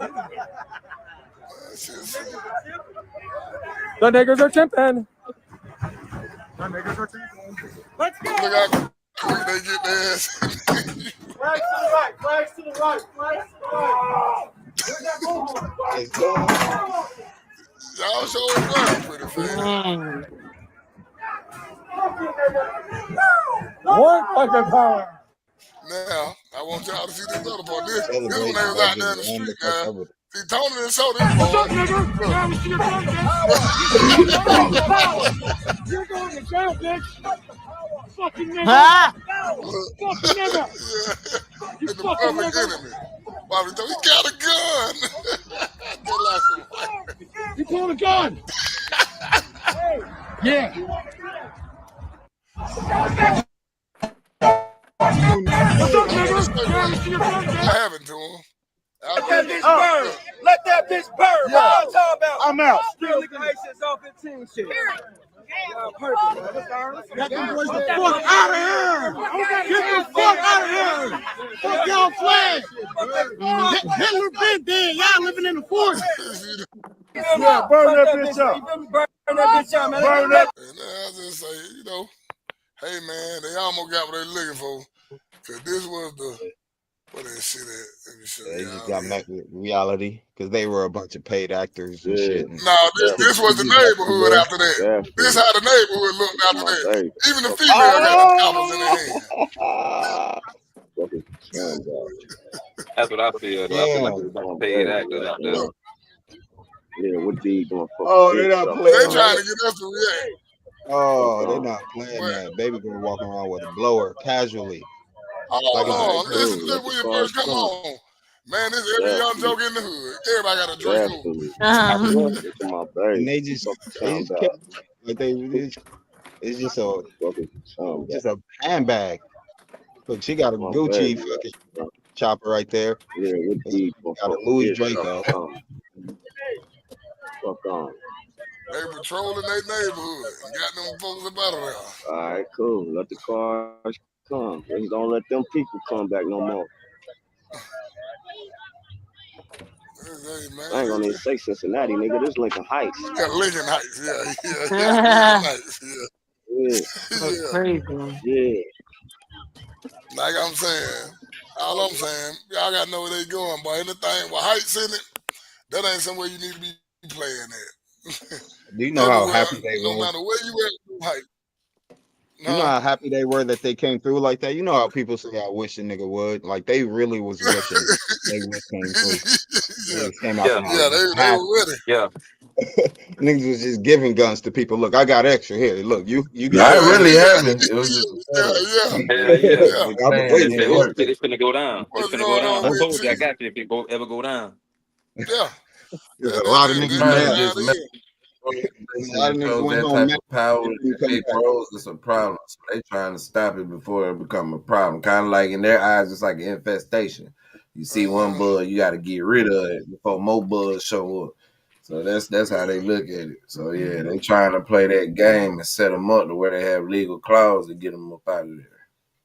The niggas are chimping. Let's go. Look how quick they get their ass. Flags to the right. Flags to the right. Flags to the right. Y'all showing running pretty fast. One fucking power. Now, I want y'all to see this other part. This one they was out there in the street, guys. See, Tony didn't show this part. You're going to jail, bitch. Fucking nigga. Fucking nigga. In the public enemy. Bobby told he got a gun. They like some white. You pulling a gun? Yeah. What's up, nigga? I haven't to him. Let that bitch burn. Let that bitch burn. What I'm talking about? I'm out. Still liquidations off 15 shit. Perfect. Get the fuck out of here! Get the fuck out of here! Fuck y'all flag! Hitler been dead. Y'all living in the 40s. Yeah, burn that bitch up. Burn that bitch up, man. Burn that. And I just say, hey man, they almost got what they looking for. Cause this was the what that shit at? Let me show They y'all. just got met with reality because they were a bunch of paid actors and shit. No, this was the neighborhood after that. This how the neighborhood looked after that. Even the female got the choppers in their hand. That's what I feel. Though. I feel like it's about paid actors out there. Yeah, what D going for? Oh, they not playing. They trying to get us to react. Oh, they're not playing that. Baby girl walking around with a blower casually. Like it's Oh, listen to William first. Come on. Man, this every young joke in the hood. Everybody got a Draco. and they just kill like it's just a handbag. Look, she got a Gucci fucking chopper right there. Got a Louis Draco. They patrolling their neighborhood and got them folks up out of there. All right, cool. Let the cars come. Just don't let them people come back no more. Hey, man, I ain't gonna even say Cincinnati, nigga. This Lincoln Heights. Yeah, Lincoln Heights. Yeah. Lincoln Heights. Yeah. That's crazy. Yeah. Like I'm saying, all I'm saying, y'all gotta know where they going, boy. Anything with heights in it, that ain't somewhere you need to be playing at. Do you know how happy they no were? matter where you at, height. You know how happy they were that they came through like that? You know how people say, I wish a nigga would? Like, they really was wishing they would came through. Niggas came out they were with it. Yeah. Niggas was just giving guns to people. Look, I got extra here. Look, you I get really haven't. It was just a setup. Yeah. Like, I've been waiting for this. It's finna go down. It's finna go down. I told you I got you if it ever go down. Yeah. There's a lot of niggas mad. A lot of niggas went that home type of power in big bros is a problem. So they trying to stop it before it become a problem. Kind of like in their eyes, it's like an infestation. You see one bug, you got to get rid of it before more bugs show up. So that's how they look at it. So yeah, they trying to play that game and set them up to where they have legal clause to get them up out of there.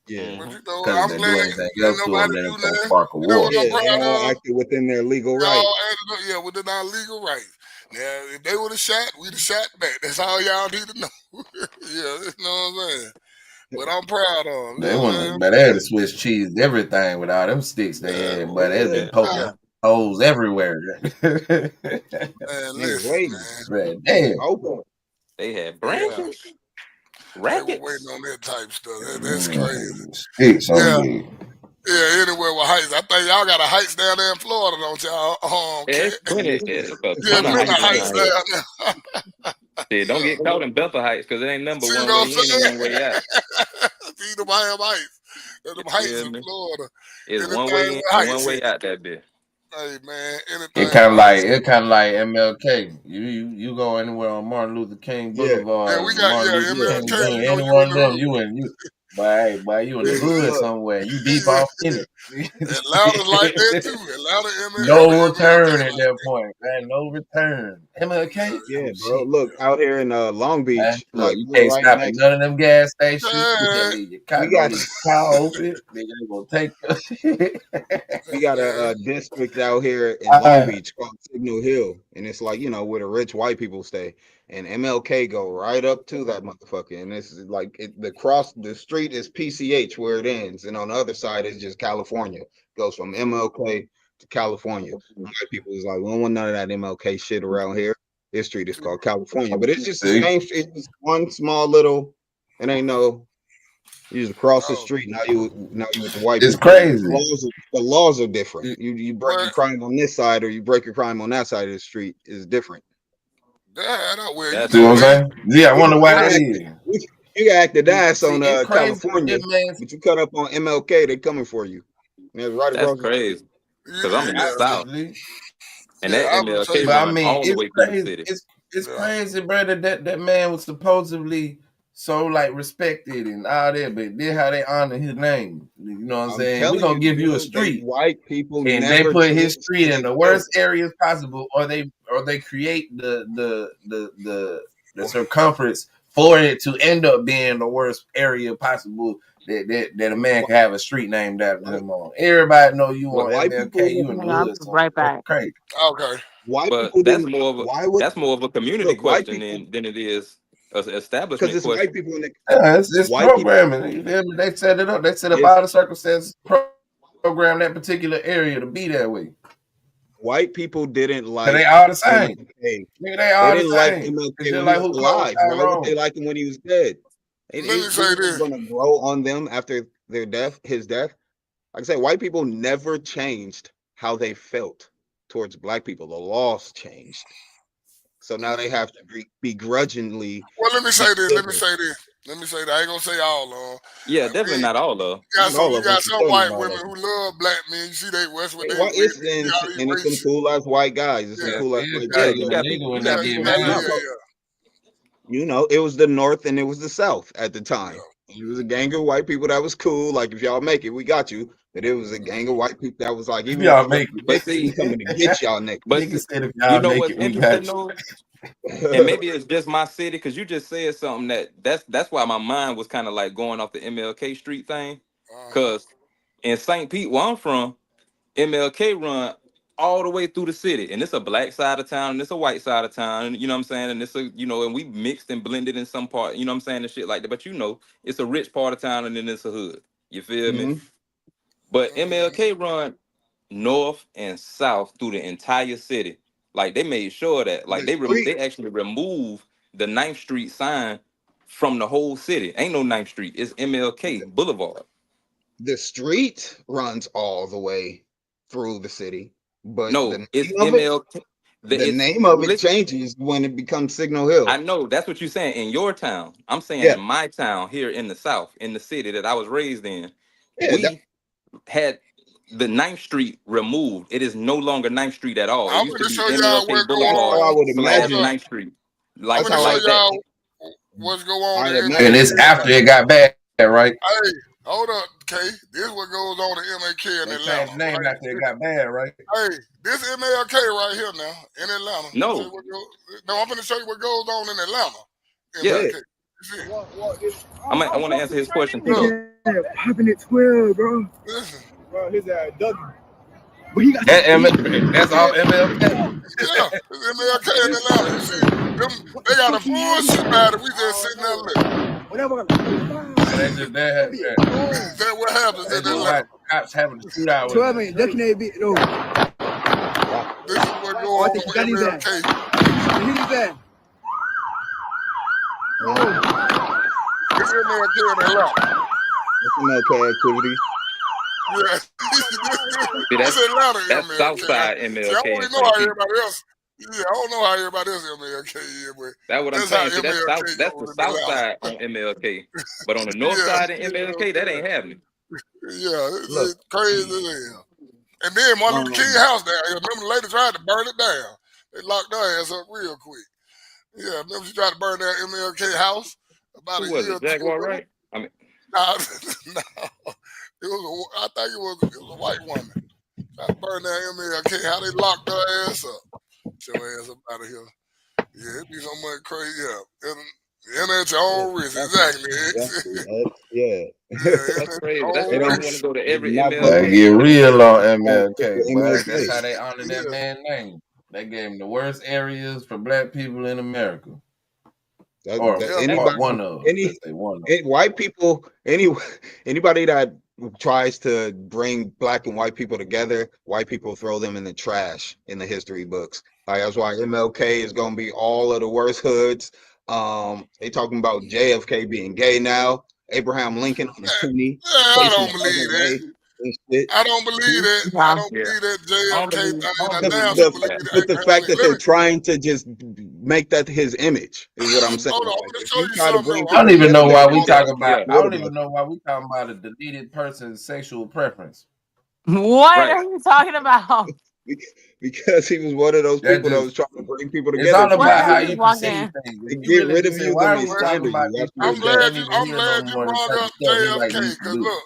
Yeah, I'm because if they do glad anything else to them, then it's gonna spark a You know war. what I'm proud they all of? acted within their legal right. Yeah, within our legal rights. Now, if they would have shot, we'd have shot back. That's all y'all need to know. Yeah, you know what I'm saying? But I'm proud of them. They want, but they had to switch cheese everything with all them sticks they had, but they been poking holes everywhere. Man, listen, man. Damn. They had branches. They were Rackets. waiting on that type stuff. That's crazy. Sticks on Yeah. me. Yeah, anywhere with heights. I think y'all got a heights down there in Florida, don't y'all? It's plenty. Yeah, plenty heights down there. Yeah, don't get caught in Bethel Heights because it ain't number See one what way I'm in and one way out. See them heights. Them heights in Florida. It's Anything one way in with and heights one way in out that bit. Hey man, anything. It kind of like MLK. You go anywhere on Martin Luther King Boulevard. Yeah, we got Martin Luther MLK. King Jr. Any one of them, you in you in the hood somewhere. You deep off in it. Atlanta's like that too. Atlanta, no return at that point, man. No return. MLK. Yeah, bro. Look out here in Long Beach, Man, look, like you we're can't right stop at next. none of them gas stations. You can't leave your car. We got Leave your car open. They gonna take your shit. We got a district out here in Long Beach called Signal Hill, and it's like where the rich white people stay. And MLK go right up to that motherfucker, and this is like the street is PCH where it ends, and on the other side is just California. Goes from MLK to California. White people is like, we don't want none of that MLK shit around here. This street is called California, but it's just the same. It's just one small little. It ain't no. You just cross the street. Now you with the white It's people. crazy. The laws are different. You break your crime on this side or you break your crime on that side of the street is different. See what I'm saying? Yeah, I wonder why that is. You acted ass on it's crazy, California, but you cut up on MLK. They coming for you. And right That's across crazy. Because I'm in the South. And Yeah, that I would MLK say- But I run mean, all the it's way through the crazy. city. It's crazy, brother. That man was supposedly so like respected and all that, but then how they honor his name. You know what I'm saying? We're gonna give you a street. White people And they put his street in the worst areas possible, or they create the circumference for it to end up being the worst area possible that a man can have a street named after him on. Everybody know you on MLK, you in the hood. Right back. Crazy. Okay. White But people that's didn't. more of a Why would that's more of a community look, white question than it is an establishment because it's question. white people in the Yeah, it's white programming. They set it up. They set up all the circumstances, program that particular area to be that way. White people didn't like. They all the same. MLK. Nigga, they all the didn't like same. MLK It's just when like he who was closed alive. Why would Tyrone. they like him when he was dead? Let me say this. Going to grow on them after his death. Like I said, white people never changed how they felt towards black people. The laws changed. So now they have to begrudgingly. Well, let me say this. get Let me bigger. say this. Let me say that. I ain't gonna say all of them. Yeah, definitely not all of them. Not all You of them. got For some sure not white all women of them. who love black men. You see they West with they Why women. it's You see all and these it's some races. cool ass white guys. It's some Yeah. cool ass white Yeah, guys. you got people. You Yeah, got people yeah, from yeah, out. yeah. You know, it was the North and it was the South at the time. It was a gang of white people that was cool. Like, if y'all make it, we got you. But it was a gang of white people that was like, even if y'all you make don't it. make But it, we see, coming to get y'all niggas. but Niggas said if you y'all know make what's it, we interesting got you. though, and maybe it's just my city because you just said something that's why my mind was kind of like going off the MLK Street thing. Because in St. Pete, where I'm from, MLK run all the way through the city, and it's a black side of town and it's a white side of town, and you know what I'm saying, and it's a and we mixed and blended in some part, you know what I'm saying, and shit like that. But it's a rich part of town and then it's a hood. You feel me? But MLK run north and south through the entire city. Like they made sure that like they actually removed the 9th Street sign from the whole city. Ain't no 9th Street. It's MLK Boulevard. The street runs all the way through the city, but No, the it's name of it, MLK. the name of it changes when it becomes Signal Hill. I know that's what you're saying in your town. I'm saying Yeah. in my town here in the South, in the city that I was raised in, Yeah, we had the 9th Street removed. It is no longer 9th Street at all. It I'm used to gonna be show y'all MLK what go That's how I Boulevard would on. slash imagine. 9th Street. I'm Like gonna show like that. y'all what's go on I in imagine. And it's after it got bad, right? Hey, hold up, K. This what goes on in MLK in They Atlanta. changed the name Right? after it got bad, right? Hey, this MLK right here now in Atlanta. No. I'm gonna show you what goes on in Atlanta. Yeah. MLK. You see? I want to answer his question too. Look, Though. Popping at 12, bro. listen. Bro, his Dougie. But he got That's all MLK. Yeah, it's MLK in Atlanta. You see, they got a full shit battle. We just sitting there looking. Whatever. They just That what happens in Atlanta. Cops having a shootout. 12 ain't ducking that bit, though. This is what going on with MLK. Hit his ass. This is MLK in Atlanta. That's MLK activity. Yeah. See, It's Atlanta that's MLK. Southside See, I MLK don't in even know St. how Pete. everybody else. Yeah, I don't know how everybody else MLK is, but That's what I'm that's how saying. See, that's MLK the goes in south Atlanta. side on MLK. But on the north Yeah, side of MLK, that ain't happening. yeah, Look. it's crazy as hell. And then Martin Luther King house down here. Remember the lady tried to burn it down. They locked her ass up real quick. Yeah, remember she tried to burn down MLK house about Who a was year or it? two Jaguar, ago. right? I mean, Nah, no. I think it was a white woman. Tried to burn down MLK. How they locked her ass up. Get your ass up out of here. Yeah, it be so much crazy. Yeah. And at your own risk. Exactly. Yeah. that's crazy. That's They why I don't. want to go to They do every not put They MLK. get real on the MLK, but that's how MLK. they honor that man's name. They gave him the worst areas for black people in America. Or one of them. White people, anybody that tries to bring black and white people together, white people throw them in the trash in the history books. Like, that's why MLK is gonna be all of the worst hoods. They talking about JFK being gay now. Abraham Lincoln on the toonie. I don't believe that. I don't believe that. I don't Yeah. believe that JFK thing. I The, damn the, sure believe that but the Abraham fact that Lincoln. they're trying to just make that his image is what I'm saying. Hold on, I'm Like, gonna if show you you try to something. bring I don't even know why we together, talk about. I what don't about even know why we talking about a deleted person's sexual preference. What Right. are you talking about? Because he was one of those That people that just- was trying to bring people It's together. all If about how you you walk perceive in. things. to If you get really rid of just say, you, why then are they we talking slander about you. these That's what I'm it people that glad does. ain't you. even I'm here no glad you more and brought type up of stuff he like JFK used to because do? look,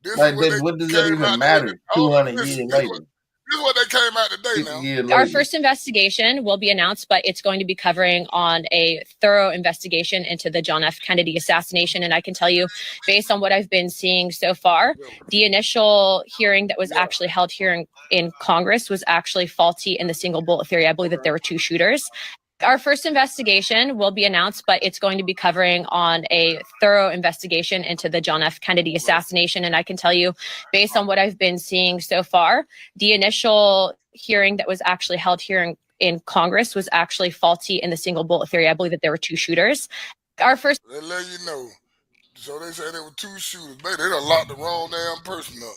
this is Like, what they what does that came even out matter? today. 200 Listen, years this later. is what they came out today 50 now. years Our later. first investigation will be announced, but it's going to be covering on a thorough investigation into the John F. Kennedy assassination. And I can tell you, based on what I've been seeing so far, the initial hearing that was actually held here in Congress was actually faulty in the single bullet theory. I believe that there were two shooters. Our first investigation will be announced, but it's going to be covering on a thorough investigation into the John F. Kennedy assassination. And I can tell you, based on what I've been seeing so far, the initial hearing that was actually held here in Congress was actually faulty in the single bullet theory. I believe that there were two shooters. Our first. They let you know. So they say there were two shooters. Baby, they done locked the wrong damn person up.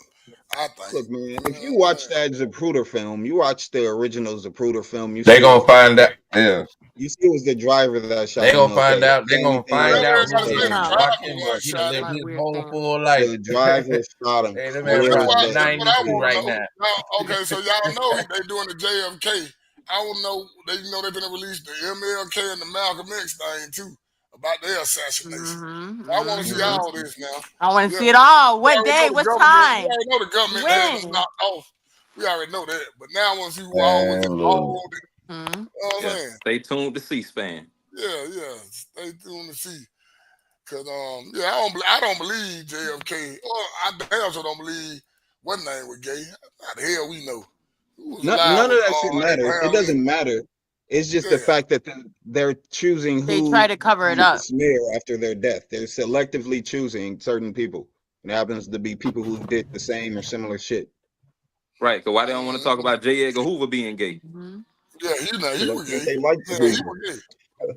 I think. Look, man, if you watch that Zapruder film, you watch the original Zapruder film, you They see gonna find out. Yeah. You see it was the driver that shot They gonna MLK. find out. The They only gonna thing find that out was who did it. Fuck him up. He done lived his whole full life. the driver shot him. Hey, that Well, man this probably is what I 92 want to right know. now. Now, okay, so y'all know they doing the JFK. I don't know. They they're gonna release the MLK and the Malcolm X thing too about their assassination. I want to see all this now. I want to Yeah, see it all. we What already day? know the What government. We time? already know the government had us When? knocked off. We already know that. But now I want to see who all was Man, look. involved. You know what I'm Yeah, saying? stay tuned to C-SPAN. Yeah. Stay tuned to see. Cause yeah, I don't believe JFK. Or I damn sure don't believe what name was gay. How the hell we know? Who was alive None of when that shit matters. It Abraham doesn't Lincoln? matter. It's just Yeah. the fact that they're choosing They who try to cover it up. to smear after their death. They're selectively choosing certain people. It happens to be people who did the same or similar shit. Right, because why they don't want to talk about J. Edgar Hoover being gay? Yeah, he was gay. They like Yeah, the he Hoover. was gay.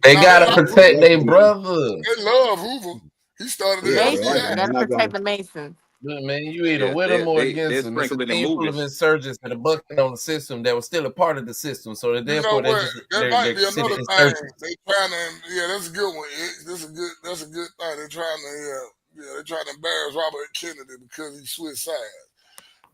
They Nah, gotta like protect Hoover. their brother. They love Hoover. He started the Yeah, Mason, they you like FBI. him. gotta protect the Masons. Look, man, you either Yeah, with them or against they're them. It's a sprinkling the team full of movies. insurgents that are bucking on the system that was still a part of the system. So that You know therefore what? That they're might be considered another thing. insurgents. They trying to. Yeah, that's a good one. That's a good thing. They're trying to. Yeah, they're trying to embarrass Robert Kennedy because he switched sides.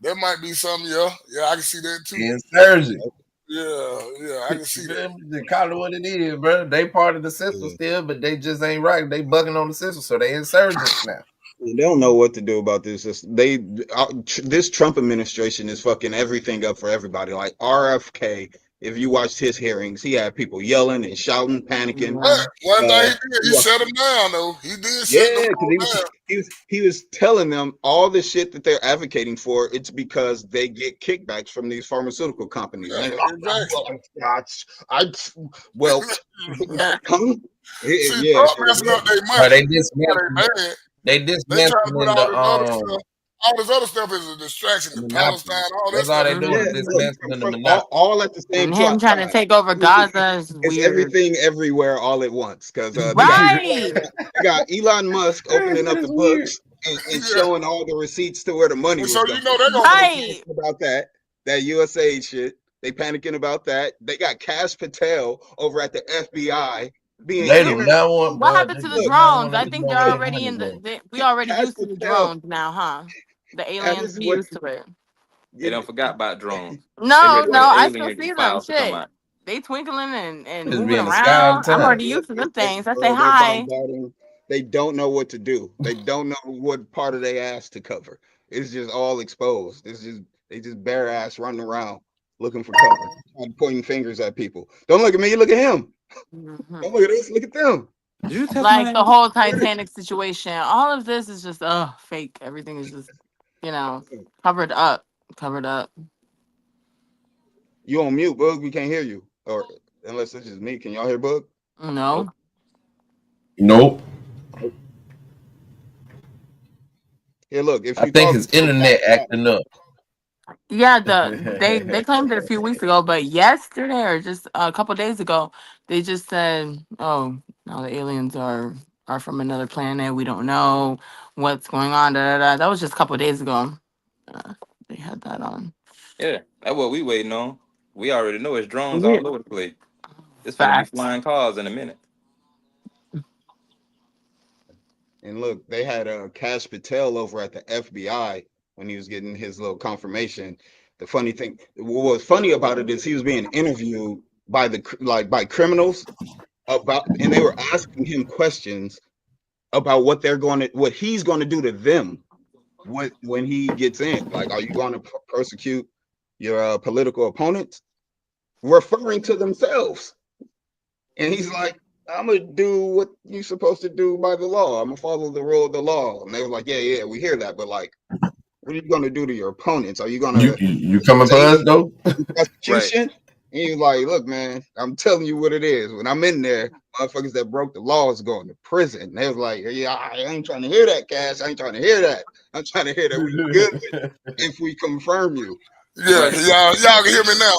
That might be something. Yeah, I can see that too. Insurgent. Yeah, I can see that. They call it what it is, bro. They part of the system still, but they just ain't right. They bucking on the system, so they insurgents now. They don't know what to do about this. This Trump administration is fucking everything up for everybody. Like RFK, if you watched his hearings, he had people yelling and shouting, panicking. But one thing he did, he shut them down though. He did shut them because he was telling them all the shit that they're advocating for. It's because they get kickbacks from these pharmaceutical companies. Yeah, Well, See, Trump messing up their money. They They try to put dismantling all this other stuff. All this other stuff is a distraction to Palestine. All That's that all stuff. they doing. Dismantling the monopoly. all at the same And him trying to take over Gaza is It's weird. everything everywhere all at once because Right. they got Elon Musk opening up the books and showing all the receipts to where the money was. So you know they're Right. about that USA shit. They panicking about that. They got Cash Patel over at the FBI being. They do not want. What happened to the drones? I think they're already in we already used to the drones now, huh? The aliens be used to it. They don't forgot about drones. No, They ready for the I alien still see them. files to come Shit. out. They twinkling and Just moving be in the sky all around. the I'm time. already used to them things. I say They're hi. bombarding. They don't know what to do. They don't know what part of their ass to cover. It's just all exposed. They just bare ass running around looking for cover, pointing fingers at people. Don't look at me. Look at him. Don't look at us. Look at them. Like the whole Titanic situation. All of this is just fake. Everything is just, covered up. Covered up. You on mute, Bug? We can't hear you. Or unless it's just me. Can y'all hear Bug? No. Nope. Yeah, look. If I think his internet acting up. Yeah, they claimed it a few weeks ago, but yesterday or just a couple days ago, they just said, "Oh, no, the aliens are from another planet. We don't know what's going on." Da, da, da. That was just a couple days ago. They had that on. Yeah, that's what we waiting on. We already know it's drones Yeah. all over the place. It's gonna be flying cars in a minute. And look, they had Cash Patel over at the FBI when he was getting his little confirmation. The funny thing, what was funny about it is he was being interviewed by by criminals and they were asking him questions about what he's going to do to them when he gets in. Like, are you going to persecute your political opponents? Referring to themselves. And he's like, I'm gonna do what you're supposed to do by the law. I'm gonna follow the rule of the law. And they were like, yeah, we hear that, but like, what are you gonna do to your opponents? Are you gonna you coming for us though? Prosecution? Right. And he was like, look, man, I'm telling you what it is. When I'm in there, motherfuckers that broke the law is going to prison. And they was like, yeah, I ain't trying to hear that, Cash. I ain't trying to hear that. I'm trying to hear that we good if we confirm you. Yeah, y'all can hear me now.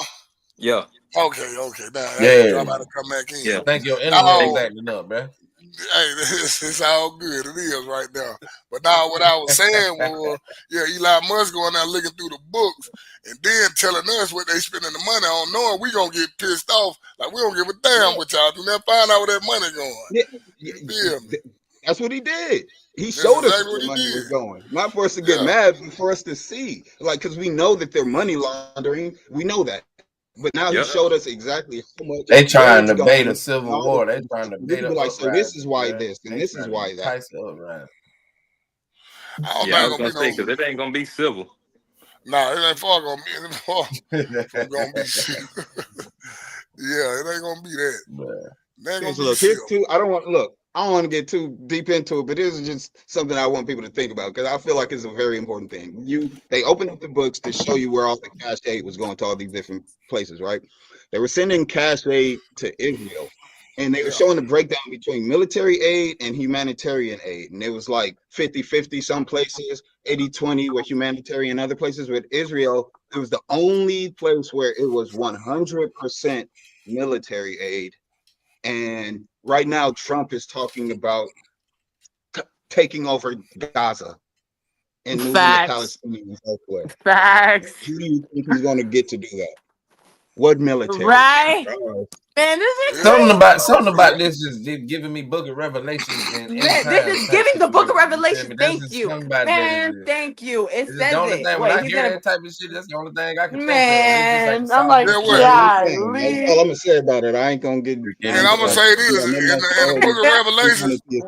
Yeah. Okay. Now, Yeah. I'm about to come back in. Yeah. I think your internet is acting up, man. Hey, it's all good. It is right now. But now what I was saying was, yeah, Elon Musk going out looking through the books and then telling us what they spending the money on, knowing we gonna get pissed off. Like we don't give a damn what y'all do. Now find out where that money going. Yeah, that's what he did. He showed us where the money was going, not for us to get mad, but for us to see, like, because we know that they're money laundering. We know that, but now he showed us exactly how much. They trying to bait a civil war. They trying to bait a like, so this is why man. this, and this is why that. I was gonna say because it ain't gonna be civil. Nah, it ain't far gonna be civil. Yeah, it ain't gonna be that. Look, here's two. I don't want to get too deep into it, but this is just something I want people to think about because I feel like it's a very important thing. They opened up the books to show you where all the cash aid was going to all these different places, right? They were sending cash aid to Israel, and they were showing the breakdown between military aid and humanitarian aid. And it was like 50-50 some places, 80-20 with humanitarian other places. With Israel, it was the only place where it was 100% military aid. And right now, Trump is talking about taking over Gaza and moving the Palestinians elsewhere. Facts. Who do you think he's going to get to do that? What military? Right? Man, this is something about this is giving me Book of Revelations. And man, this is giving the Book of Revelations. Thank you, man. Thank you. It says the only it. thing, Wait, when I hear that type of shit, that's the only thing I can man, think of. I'm like, That's all I'm gonna say about it. I ain't gonna get. And I'm gonna say this: in the Book of Revelations, we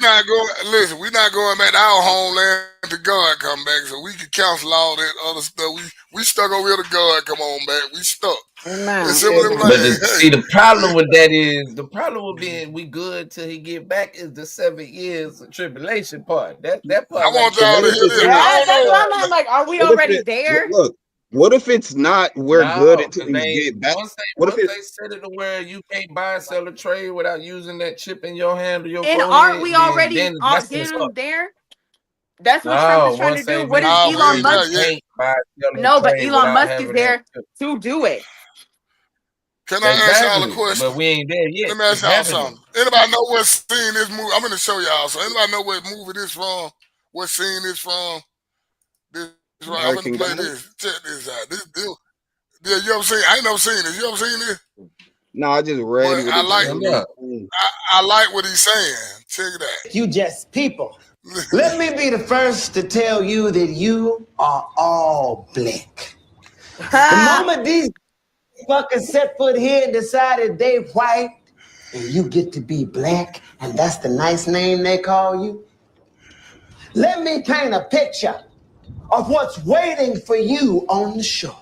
not going. Listen, we not going back to our homeland to God come back, so we can cancel all that other stuff. We stuck over here to God come on back. We stuck. But see, the problem with that is being we good till he get back is the 7 years of tribulation part. That part. I want y'all to hear this. That's why I'm like, are we already there? Look, what if it's not? We're good until we get back. What if they set it to where you can't buy and sell a trade without using that chip in your hand or your and forehead? aren't we already getting there? That's what Trump is trying to do. What is Elon Musk? No, but Elon Musk is there to do it. Can I ask y'all a question? But we ain't there yet. Let me ask y'all something. Anybody know what scene this movie? I'm going to show y'all. So anybody know what movie this from? What scene this from? This right. I'm going to play this. Check this out. This yeah, you ever seen? I ain't never seen this. You ever seen this? No, I just read it. I like what he's saying. Check it out. You just people. Let me be the first to tell you that you are all black. The moment these fuckers set foot here and decided they white and you get to be black and that's the nice name they call you, let me paint a picture of what's waiting for you on the shore.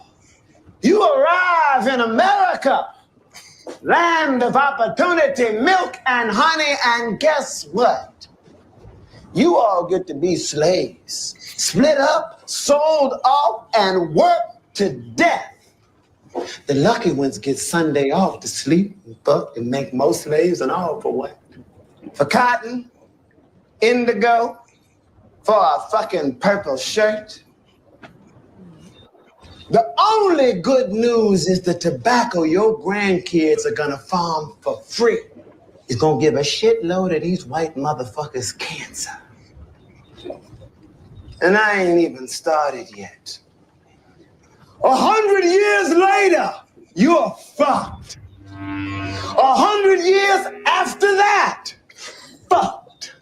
You arrive in America, land of opportunity, milk and honey, and guess what? You all get to be slaves, split up, sold off, and worked to death. The lucky ones get Sunday off to sleep and fuck and make more slaves and all for what? For cotton, indigo, for a fucking purple shirt. The only good news is the tobacco your grandkids are gonna farm for free is gonna give a shitload of these white motherfuckers cancer. And I ain't even started yet. 100 years later, you're fucked. 100 years after that, fucked.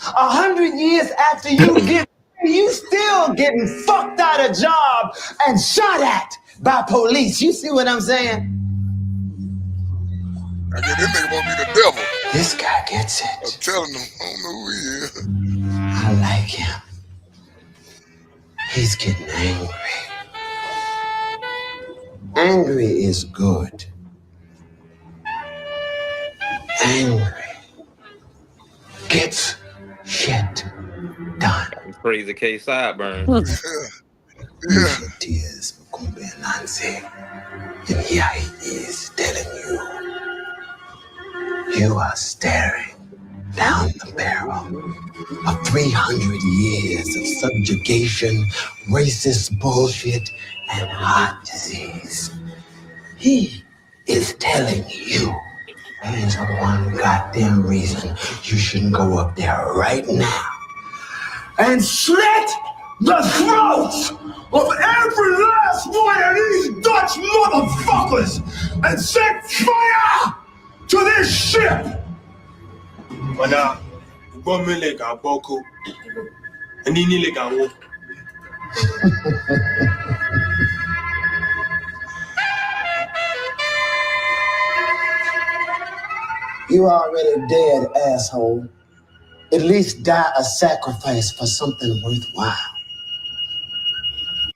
100 years after you get, you still getting fucked out of job and shot at by police. You see what I'm saying? I guess this nigga won't be the devil. This guy gets it. I'm telling him, I don't know who he is. I like him. He's getting angry. Angry is good. Angry gets shit done. Crazy K sideburn. Your tears gonna be Nancy. And here he is telling you are staring down the barrel of 300 years of subjugation, racist bullshit, and heart disease. He is telling you There's one goddamn reason you shouldn't go up there right now and slit the throats of every last one of these Dutch motherfuckers and set fire to this ship. Mana, Bomele ga Boko, and Nini ga Wo. You already dead, asshole. At least die a sacrifice for something worthwhile.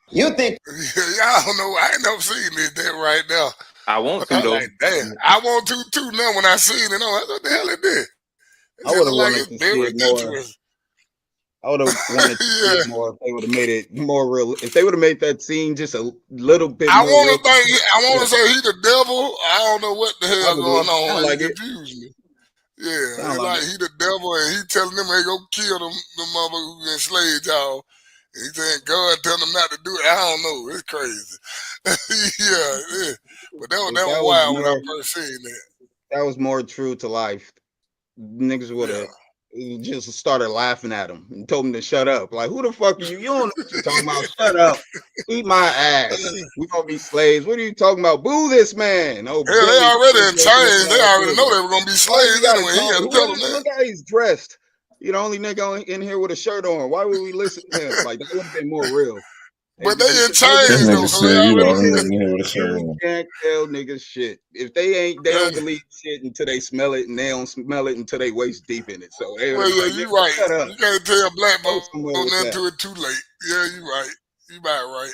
You think? Yeah, I don't know. I ain't never seen this that right now. I want to I'm though. like, damn. I want to too now when I seen it. I'm like, what the hell is this? I would have wanted to see it more. I would have wanted to see it more if they would have made it more real. If they would have made that scene just a little bit more. I want to say he the devil. I don't know what the hell going on. Like it confused me. Yeah, Sound it's like he the devil and he telling them, hey, go kill them mother who enslaved y'all. And he saying God telling them not to do it. I don't know. It's crazy. yeah. But that was wild when I first seen that. That was more true to life. Niggas would have just started laughing at him and told him to shut up. Like, who the fuck are you? You don't know what you're talking about. Shut up. Eat my ass. We gonna be slaves. What are you talking about? Boo this man. Oh, hell, they already in chains. They already know they were gonna be slaves anyway. He had to tell them that. Look how he's dressed. You the only nigga in here with a shirt on. Why would we listen to him? Like, that would have been more real. But they in chains though, so they you can't tell niggas shit. If they don't believe shit until they smell it, and they don't smell it until they waist deep in it. So they you right. You can't tell black folks nothing to it too late. Yeah, you right. You about right.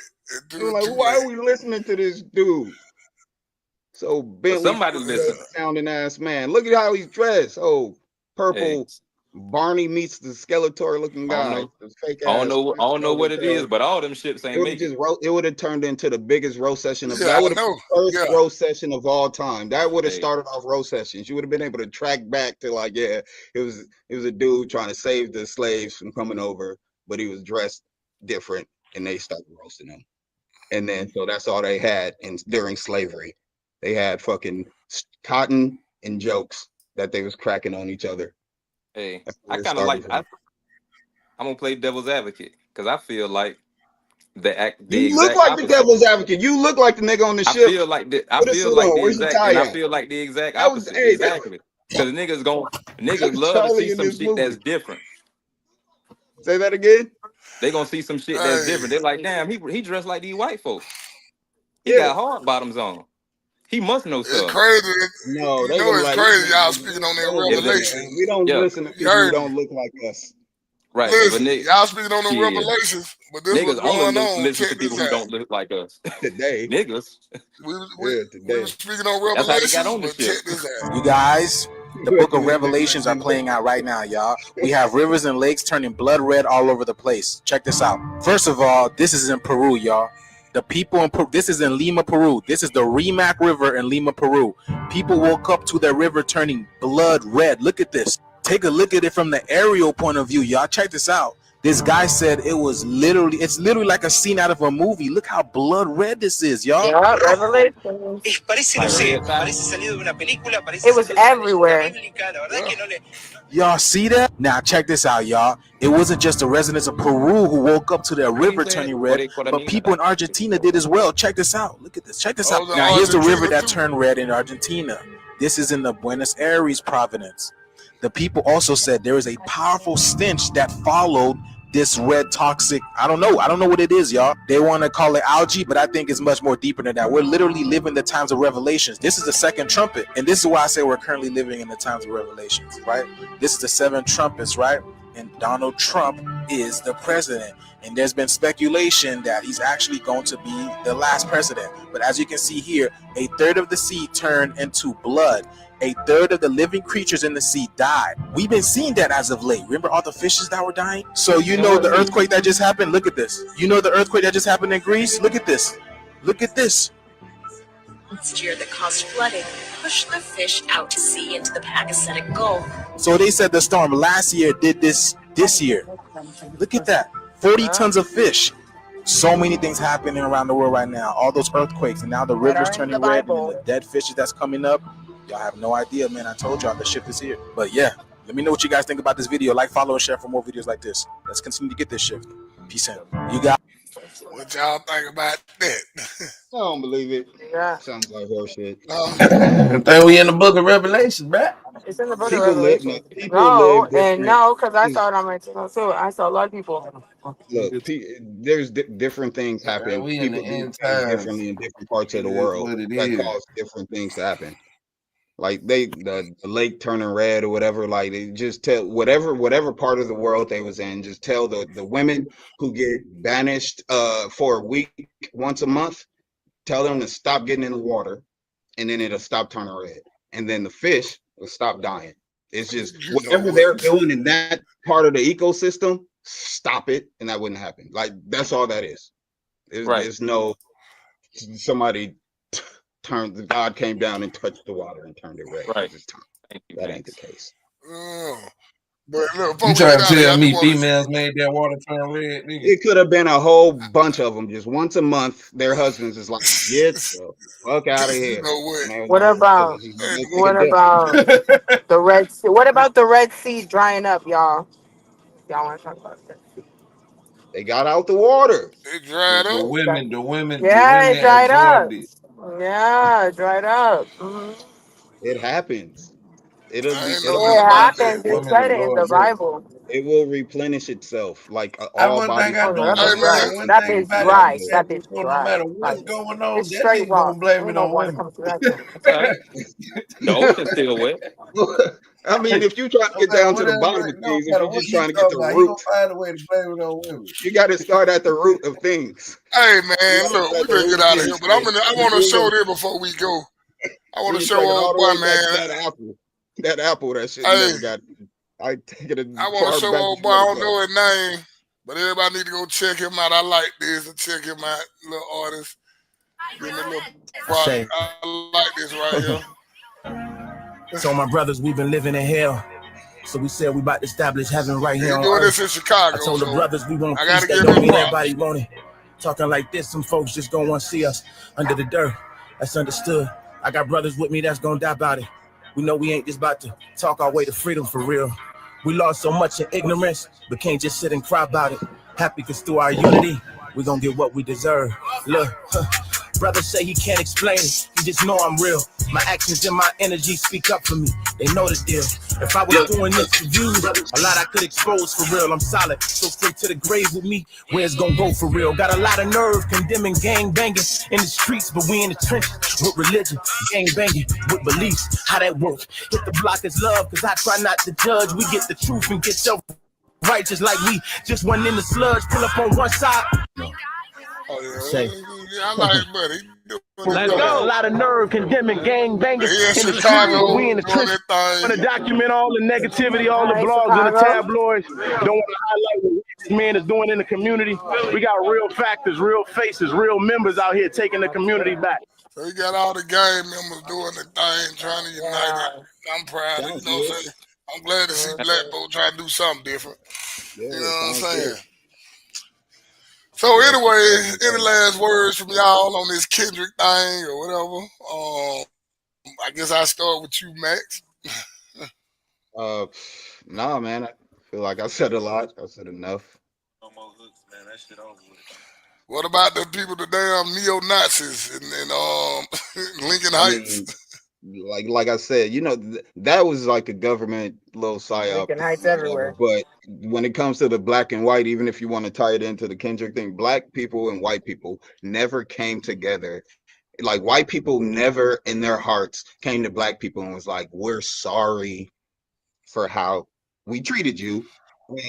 Like, why are we listening to this dude? So Bentley, somebody listen. Sounding ass man. Look at how he's dressed. Oh, purple. Hey. Barney meets the Skeletor looking guy. I don't know what it is, but all them ships ain't making it. It would have turned into the biggest roast session of that would have been the first roast session of all time. That would have started off roast sessions. You would have been able to track back to like, it was a dude trying to save the slaves from coming over, but he was dressed different, and they started roasting him. And then so that's all they had during slavery. They had fucking cotton and jokes that they was cracking on each other. Hey, I kind of like. I'm gonna play devil's advocate because I feel like you look like the devil's advocate. You look like the nigga on the ship. I feel like the exact opposite. Exactly, because niggas love to see some shit that's different. Say that again. They gonna see some shit that's different. They're like, damn, he dressed like these white folks. He got hard bottoms on. He must know something. It's crazy. No, it's crazy. Y'all speaking on their revelations. We don't listen to people who don't look like us. Right. Listen, y'all speaking on the revelations, but this was going on. Listen to people who don't look like us. Today. Niggas. We were speaking on revelations, but check this out. You guys, the book of Revelations are playing out right now, y'all. We have rivers and lakes turning blood red all over the place. Check this out. First of all, this is in Peru, y'all. The people in Peru, this is in Lima, Peru. This is the Rimac River in Lima, Peru. People woke up to their river turning blood red. Look at this. Take a look at it from the aerial point of view, y'all. Check this out. This guy said it's literally like a scene out of a movie. Look how blood red this is, y'all. Yeah, Revelation. It was everywhere. Y'all see that? Now check this out, y'all. It wasn't just the residents of Peru who woke up to their river turning red, but people in Argentina did as well. Check this out. Look at this. Check this out. Now here's the river that turned red in Argentina. This is in the Buenos Aires province. The people also said there is a powerful stench that followed this red toxic. I don't know what it is, y'all. They want to call it algae, but I think it's much more deeper than that. We're literally living the times of Revelations. This is the second trumpet, and this is why I say we're currently living in the times of Revelations, right? This is the 7 trumpets, right? And Donald Trump is the president, and there's been speculation that he's actually going to be the last president. But as you can see here, 1/3 of the sea turned into blood. 1/3 of the living creatures in the sea died. We've been seeing that as of late. Remember all the fishes that were dying? So you know the earthquake that just happened? Look at this. You know the earthquake that just happened in Greece? Look at this. Look at this. Last year that caused flooding pushed the fish out to sea into the Pakistani Gulf. So they said the storm last year did this year. Look at that. 40 tons of fish. So many things happening around the world right now. All those earthquakes, and now the rivers turning red, and the dead fishes that's coming up. Y'all have no idea, man. I told y'all the shift is here. But yeah, let me know what you guys think about this video. Like, follow, and share for more videos like this. Let's continue to get this shift. Peace out. You got. What y'all think about that? I don't believe it. Yeah. Sounds like horseshit. I think we in the book of Revelation, bruh. It's in the book of People live. Revelation. People No, live and different. no, because I saw it on my channel too. I saw a lot of people. Look, there's different things happen. We in the People do end things times. differently in different parts of It the is world what it that is. cause different things to happen. Like the lake turning red or whatever. Like they just tell whatever part of the world they was in. Just tell the women who get banished for a week once a month. Tell them to stop getting in the water, and then it'll stop turning red, and then the fish will stop dying. It's just whatever they're doing in that part of the ecosystem, stop it, and that wouldn't happen. Like that's all that is. There's no somebody turned. God came down and touched the water and turned it red. Right. That ain't the case. But look, You trying to tell me females made that water turn red, nigga? It could have been a whole bunch of them. Just once a month, their husbands is like, get the fuck out of here. What about the Red Sea? What about the Red Sea drying up, y'all? Y'all want to talk about that? They got out the water. It dried The up. women Yeah, it dried up. absorbed it. Yeah, it dried up. It happens. It'll It happens. It said it in the Bible. It will replenish itself like I all one thing bodies. I do know, man. One That thing bitch about dry. it, That bitch no dry. matter what's going on, It's that straight nigga gonna raw. blame Ain't it no on water women. comes to that. The ocean's still wet. I mean, if you try to get down to the bottom of things, if you're just trying to get the he root, gonna find a way to blame it on women. you got to start at the root of things. Hey man, look, we better get out of here. But I want to show this before we go. I want to show old boy, man. That apple, that shit Hey, never got. I take it as I want far to show back old as boy. you I wanna don't know his name, but everybody need to go check him out. I like this and check him out. Little artist, give me a little prop. Say. I like this right here. So my brothers, we've been living in hell. So we said we about to establish heaven right here They on doing earth. this in Chicago. I told the so brothers we want I peace. gotta That give don't him mean props. everybody want it. Talking like this, some folks just don't want to see us under the dirt. That's understood. I got brothers with me that's gonna die about it. We know we ain't just about to talk our way to freedom for real. We lost so much in ignorance, but can't just sit and cry about it. Happy cause through our unity, we gonna get what we deserve. Look, brother say he can't explain it. He just know I'm real. My actions and my energy speak up for me. They know the deal. If I was doing this for views, a lot I could expose for real. I'm solid, so straight to the grave with me. Where it's gonna go for real. Got a lot of nerve condemning gang banging in the streets, but we in the trenches with religion, gang banging with beliefs. How that work? Hit the block is love, cause I try not to judge. We get the truth and get self righteous like we just went in the sludge. Pull up on one side. Oh, yeah. Say. I like it, buddy. Let's go. A lot of nerve condemning gang banging in the Chicago, streets, but we in the doing trenches. that Want to document all the negativity, all the blogs and the tabloids. Don't want to highlight what this man is doing in the community. We got real factors, real faces, real members out here taking the community back. So you got all the gang members doing the thing, trying to unite it. I'm proud of it, you know what I'm saying? I'm glad to see black folks try to do something different. You know what I'm saying? So anyway, any last words from y'all on this Kendrick thing or whatever? I guess I'll start with you, Max. Nah, man. I feel like I said a lot. I said enough. No more hooks, man. That shit over with. What about the people, the damn neo-Nazis in Lincoln Heights? Like I said, you know, that was like a government little psyop. Lincoln Heights everywhere. But when it comes to the black and white, even if you want to tie it into the Kendrick thing, black people and white people never came together. Like white people never in their hearts came to black people and was like, we're sorry for how we treated you.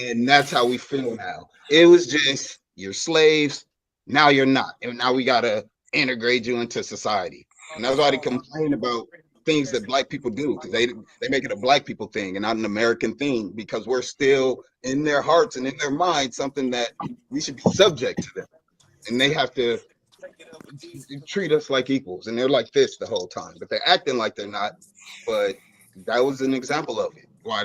And that's how we feel now. It was just, you're slaves. Now you're not. And now we got to integrate you into society. And that's why they complain about things that black people do, because they make it a black people thing and not an American thing, because we're still in their hearts and in their minds something that we should be subject to them. And they have to treat us like equals. And they're like this the whole time, but they're acting like they're not. But that was an example of it. Why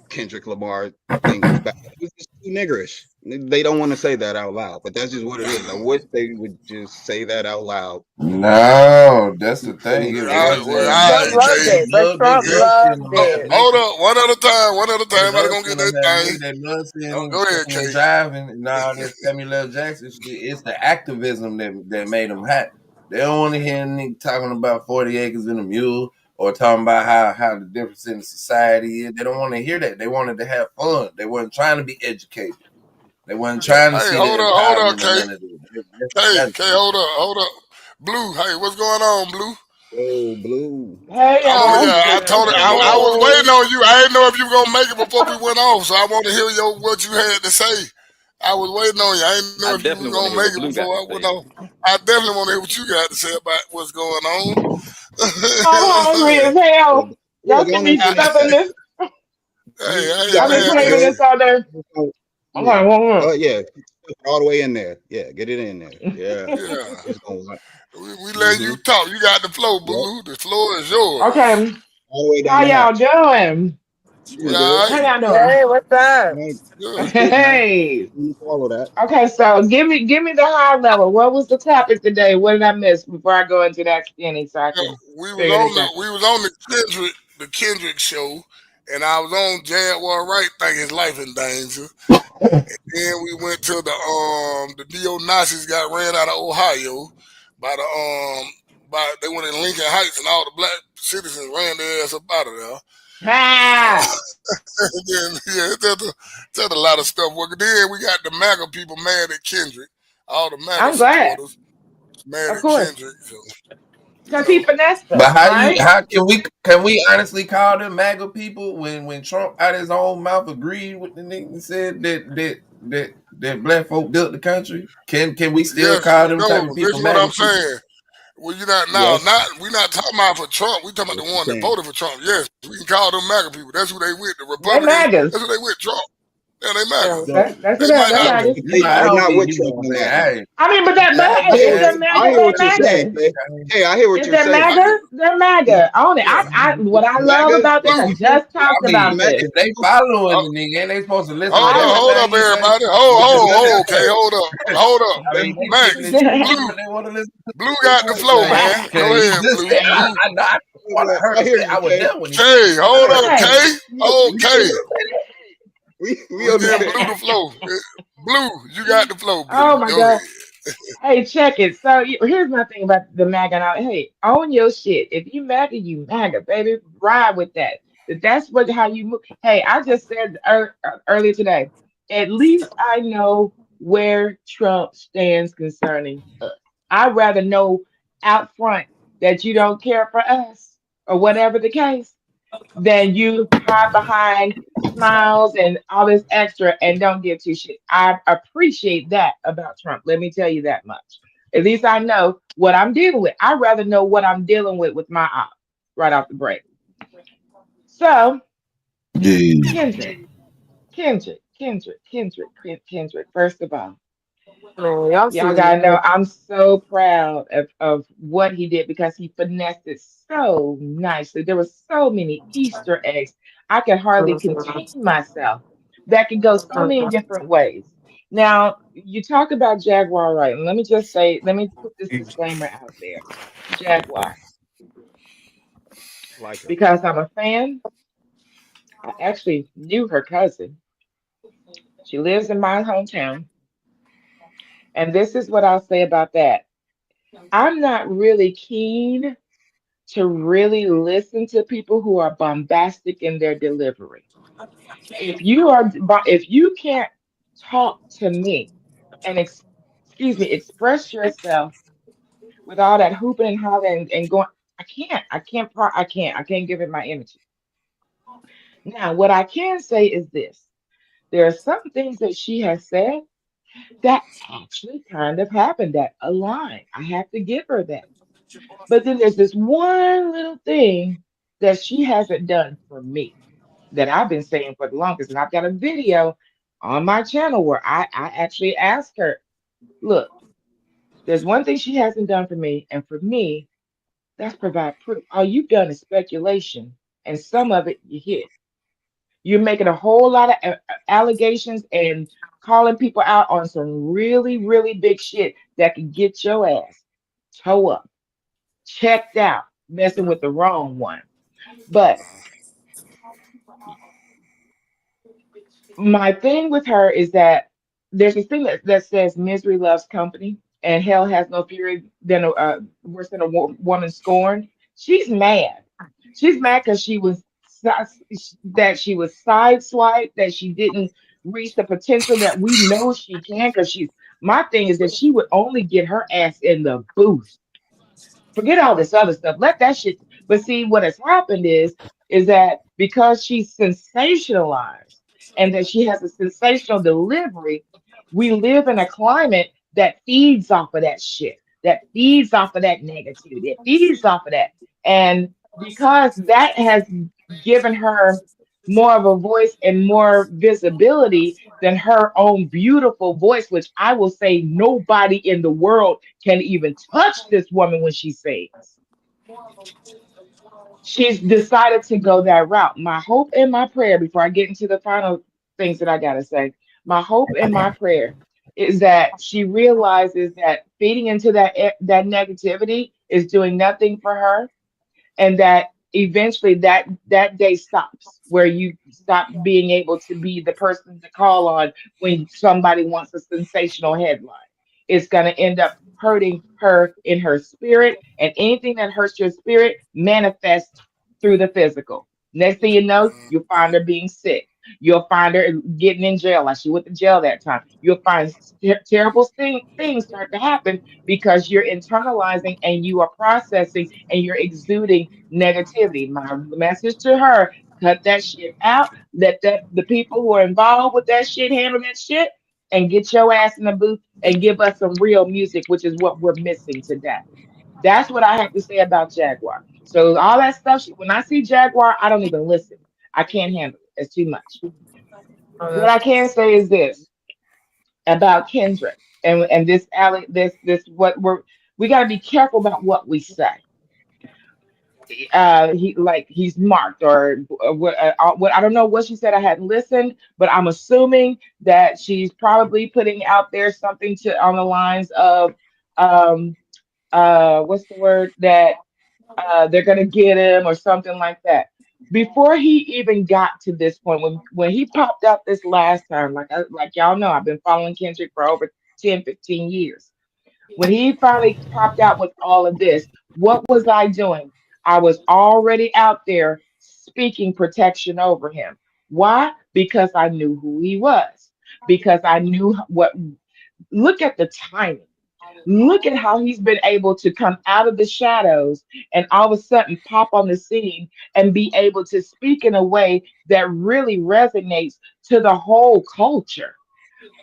Kendrick Lamar thing was bad. It was just too niggerish. They don't want to say that out loud, but that's just what it is. I wish they would just say that out loud. No, that's the thing. It Trump wasn't. loved They it, but love. They Trump love seeing loved them have it. Hold up, one at a time. One at a They time. Everybody love gonna get seeing their them have thing. money. They love Go ahead, seeing them Kay. driving and all this Samuel L. Jackson shit. It's the activism that made them hot. They don't want to hear a nigga talking about 40 acres and a mule or talking about how the difference in the society is. They don't want to hear that. They wanted to have fun. They weren't trying to be educated. They weren't trying to Hey, see the hold empowerment up, of Kay. none of this. Kay, hold up. Blue, hey, what's going on, Blue? Oh, Blue. Hey y'all. I told her I was waiting on you. I didn't know if you were gonna make it before we went off, so I want to hear what you had to say. I was waiting on you. I didn't know I if you were definitely want to gonna hear make what it Blue got before to I went say. off. I definitely want to hear what you got to say about what's going on. I'm hungry as hell. Yeah, Y'all go see on and me say that. stuffing this? Hey, I've been man. craving this all day. I'm Yeah. like, Oh yeah, all the way in there. Yeah, get it in there. Yeah, Yeah. it's going. We let you talk. You got the flow, Yep. Blue. The floor is yours. okay. All the way How down the y'all hatch. doing? Doing good. How y'all Hey, doing? what's up? That's good, man. Hey. You follow that. Okay, so give me the high level. What was the topic today? What did I miss before I go into that skinny so I can We was figure on this out? the Kendrick show, and I was on Jaguar right thinking his life in danger. Then we went to the neo Nazis got ran out of Ohio by they went in Lincoln Heights and all the black citizens ran their ass up out of there. Ah! Then tell a lot of stuff. Well, then we got the MAGA people mad at Kendrick. All the MAGA I'm glad, supporters mad of at course, Kendrick. So, because he finessed But us, right? how can we honestly call them MAGA people when Trump out his own mouth agreed with the nigga and said that black folk built the country? Can we still yes, call them type no, of this people is what I'm MAGA people? saying. Well, you're not now. Yes. We're not talking about for Trump. We talking about Yes, the you one that can. voted for Trump. Yes, we can call them MAGA people. That's who they with. The They Republicans. magas. That's who they with. Trump. Yeah, they MAGA. Yeah, So, that's They what might they not. magas. You know, I they're don't not be, with Trump on that though. I mean, but I if hear, they're I MAGA, hear they're what you're saying, MAGA. Kay. Hey, I hear what If you're they're saying. MAGA, they're MAGA. On it. What I love MAGA, about this, I just I talked mean, about this. if they following the nigga, ain't they supposed to listen to Hold up, everything he say? everybody. Yeah. Okay, hold up. I mean, they picking Max, and choosing Blue, what they want to listen to. Blue got the flow, man. Go Cause he ahead, just Blue. said, Blue. I want to hurt I hear him. you, I was Kay. there when he said Kay, hold up, Okay. Kay. you Okay. ain't gonna say that. We We giving Blue understand. the flow. Blue, you got the flow, Blue. Oh my Go ahead. God. Hey, check it. So here's my thing about the MAGA. Now, hey, own your shit. If you MAGA, you MAGA, baby. Ride with that. That's how you move. Hey, I just said earlier today. At least I know where Trump stands concerning us. I'd rather know out front that you don't care for us or whatever the case than you hide behind smiles and all this extra and don't give two shit. I appreciate that about Trump. Let me tell you that much. At least I know what I'm dealing with. I'd rather know what I'm dealing with my op right off the break. So, Kendrick, Kendrick. First of all, Man, y'all y'all see, gotta know I'm so proud of what he did because he finessed it so nicely. There were so many Easter eggs. I could hardly contain myself. That could go so many different ways. Now, you talk about Jaguar, right? And let me just say, let me put this disclaimer out there. Jaguar, Like her. because I'm a fan. I actually knew her cousin. She lives in my hometown. And this is what I'll say about that. I'm not really keen to really listen to people who are bombastic in their delivery. If you can't talk to me and express yourself with all that hooping and hollering and going, I can't give it my energy. Now, what I can say is this: there are some things that she has said that actually kind of happened that align. I have to give her that. But then there's this one little thing that she hasn't done for me that I've been saying for the longest. And I've got a video on my channel where I actually asked her, look, there's one thing she hasn't done for me. And for me, that's provide proof. All you've done is speculation. And some of it you hit. You're making a whole lot of allegations and calling people out on some really, really big shit that could get your ass toe up, checked out, messing with the wrong one. But my thing with her is that there's this thing that says misery loves company and hell has no fury than worse than a woman scorned. She's mad. She's mad because that she was sideswiped, that she didn't reach the potential that we know she can. Because she's my thing is that she would only get her ass in the booth. Forget all this other stuff. Let that shit. But see, what has happened is that because she's sensationalized and that she has a sensational delivery, we live in a climate that feeds off of that shit, that feeds off of that negativity, it feeds off of that. And because that has given her more of a voice and more visibility than her own beautiful voice, which I will say nobody in the world can even touch this woman when she sings. She's decided to go that route. My hope and my prayer, before I get into the final things that I gotta say, my hope and my prayer is that she realizes that feeding into that negativity is doing nothing for her, and that eventually that day stops where you stop being able to be the person to call on when somebody wants a sensational headline. It's going to end up hurting her in her spirit, and anything that hurts your spirit manifests through the physical. Next thing you know, you'll find her being sick. You'll find her getting in jail, like she went to jail that time. You'll find terrible things start to happen because you're internalizing and you are processing and you're exuding negativity. My message to her: cut that shit out. Let the people who are involved with that shit handle that shit, and get your ass in the booth and give us some real music, which is what we're missing today. That's what I have to say about Jaguar. So all that stuff, when I see Jaguar, I don't even listen. I can't handle it. It's too much. What I can say is this about Kendrick and this alley, this what we got to be careful about what we say. He's marked or what I don't know what she said. I hadn't listened, but I'm assuming that she's probably putting out there something to on the lines of um what's the word that they're gonna get him or something like that. Before he even got to this point, when he popped out this last time, like y'all know, I've been following Kendrick for over 10, 15 years. When he finally popped out with all of this, what was I doing? I was already out there speaking protection over him. Why? Because I knew who he was. Because I knew what, look at the timing. Look at how he's been able to come out of the shadows and all of a sudden pop on the scene and be able to speak in a way that really resonates to the whole culture.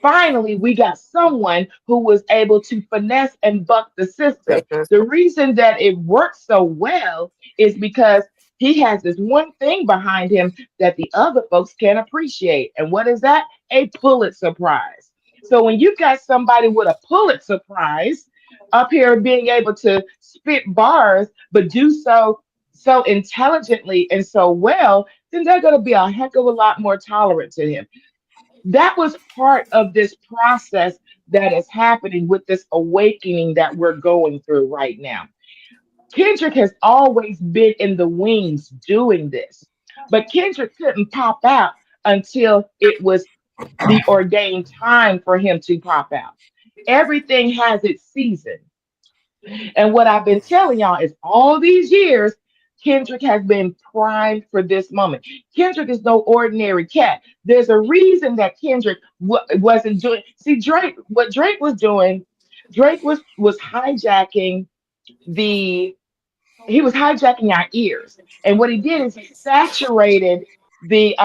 Finally, we got someone who was able to finesse and buck the system. The reason that it works so well is because he has this one thing behind him that the other folks can't appreciate. And what is that? A Pulitzer Prize. So when you've got somebody with a Pulitzer Prize up here being able to spit bars, but do so intelligently and so well, then they're going to be a heck of a lot more tolerant to him. That was part of this process that is happening with this awakening that we're going through right now. Kendrick has always been in the wings doing this, but Kendrick couldn't pop out until it was the ordained time for him to pop out. Everything has its season. And what I've been telling y'all is all these years, Kendrick has been primed for this moment. Kendrick is no ordinary cat. There's a reason that Kendrick wasn't doing. See, Drake, what Drake was doing, Drake was hijacking the he was hijacking our ears. And what he did is he saturated the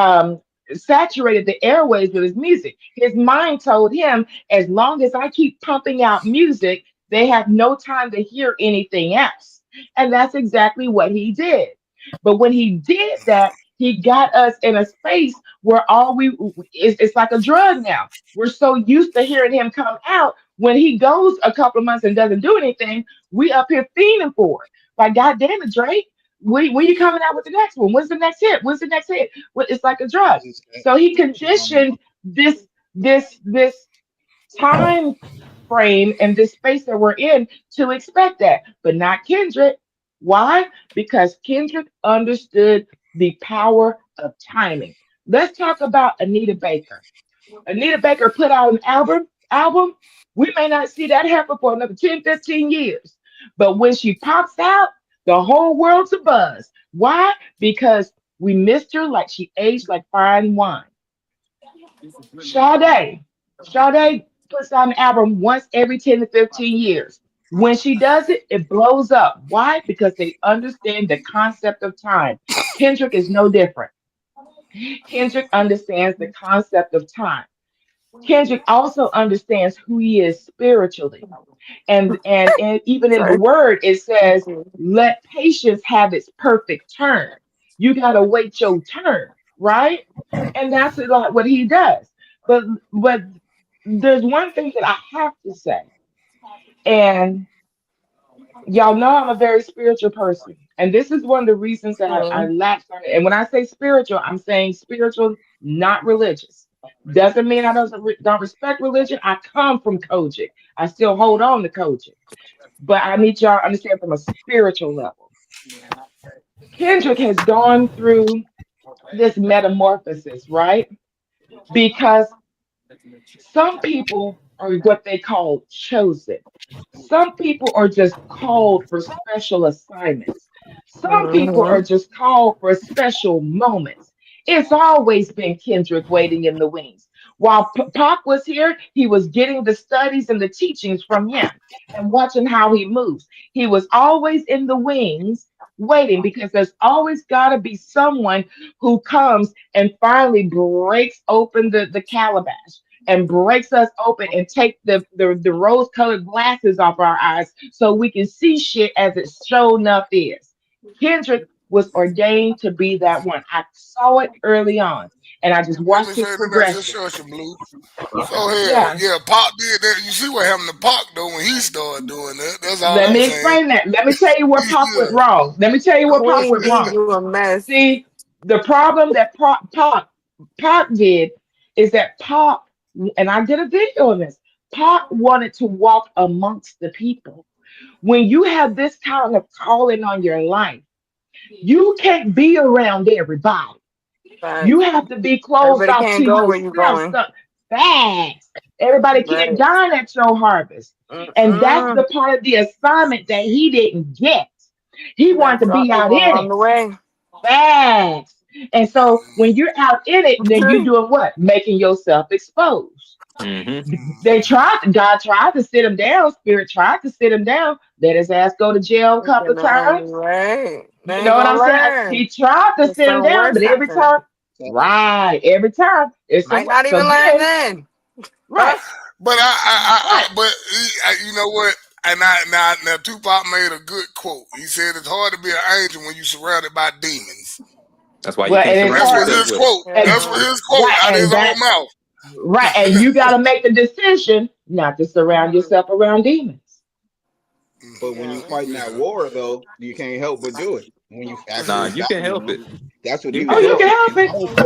airways with his music. His mind told him, as long as I keep pumping out music, they have no time to hear anything else. And that's exactly what he did. But when he did that, he got us in a space where it's like a drug now. We're so used to hearing him come out. When he goes a couple of months and doesn't do anything, we up here fiending for it. Like, God damn it, Drake. when you coming out with the next one? When's the next hit? When's the next hit? Well, it's like a drug. So he conditioned this time frame and this space that we're in to expect that, but not Kendrick. Why? Because Kendrick understood the power of timing. Let's talk about Anita Baker. Anita Baker put out an album. We may not see that happen for another 10, 15 years. But when she pops out, the whole world's a buzz. Why? Because we missed her like she aged like fine wine. Sade. Sade puts out an album once every 10 to 15 years. When she does it, it blows up. Why? Because they understand the concept of time. Kendrick is no different. Kendrick understands the concept of time. Kendrick also understands who he is spiritually. And even in the Sorry. word, it says, let patience have its perfect turn. You gotta wait your turn, right? And that's a lot what he does. But there's one thing that I have to say, and y'all know I'm a very spiritual person. And this is one of the reasons that I Mhm. latched on it. And when I say spiritual, I'm saying spiritual, not religious. Doesn't mean I don't respect religion. I come from Kojic. I still hold on to Kojic. But I need y'all to understand from a spiritual level. Kendrick has gone through this metamorphosis, right? Because some people are what they call chosen. Some people are just called for special assignments. Some people are Mhm. just called for special moments. It's always been Kendrick waiting in the wings. While Pac was here, he was getting the studies and the teachings from him and watching how he moves. He was always in the wings waiting because there's always got to be someone who comes and finally breaks open the calabash and breaks us open and take the rose-colored glasses off our eyes so we can see shit as it sure enough is. Kendrick was ordained to be that one. I saw it early on, and I just Let me watched his say, let me ask you a progression. question, Blue. So hell, Yeah. yeah, Pop did that. You see what happened to Pop though when he started doing that. That's all Let I'm me saying. explain that. Let me tell you where Pac went Yeah. wrong. Let me tell you where Pac Queen went B, wrong. you a mess. See, the problem that Pac did is that Pac, and I did a video on this, Pac wanted to walk amongst the people. When you have this kind of calling on your life, you can't be around everybody. You Facts. have to be closed Everybody off can't to go where you yourself. going. So, facts. Everybody can't Right. dine at your harvest. And that's Mm-mm. the part of the assignment that he didn't get. He You wanted gotta to be drop out people in along it. the way. Facts. And so when you're out in it, then you're doing what? Making yourself exposed. God tried to sit him down. Spirit tried to sit him down. Let his ass go to jail a couple of times. Right. They You ain't know what gonna I'm saying? learn. He tried to Cause sit him something down, worse but every happened. time, right, every time it's Might some. not So even learn then, then. right, But right. you know what? And now Tupac made a good quote. He said it's hard to be an angel when you're surrounded by demons. That's why you Well, can't and it's surround That's hard, what yourself his with them. quote. and That's Yeah. what his quote right, out of and his that own mouth. right, and you got to make the decision not to surround yourself around demons. But when you Yeah. fighting that war, though, you can't help but do it. When you Nah, actually you can battling help it. them, that's what You he Oh, can was you help can doing. it. help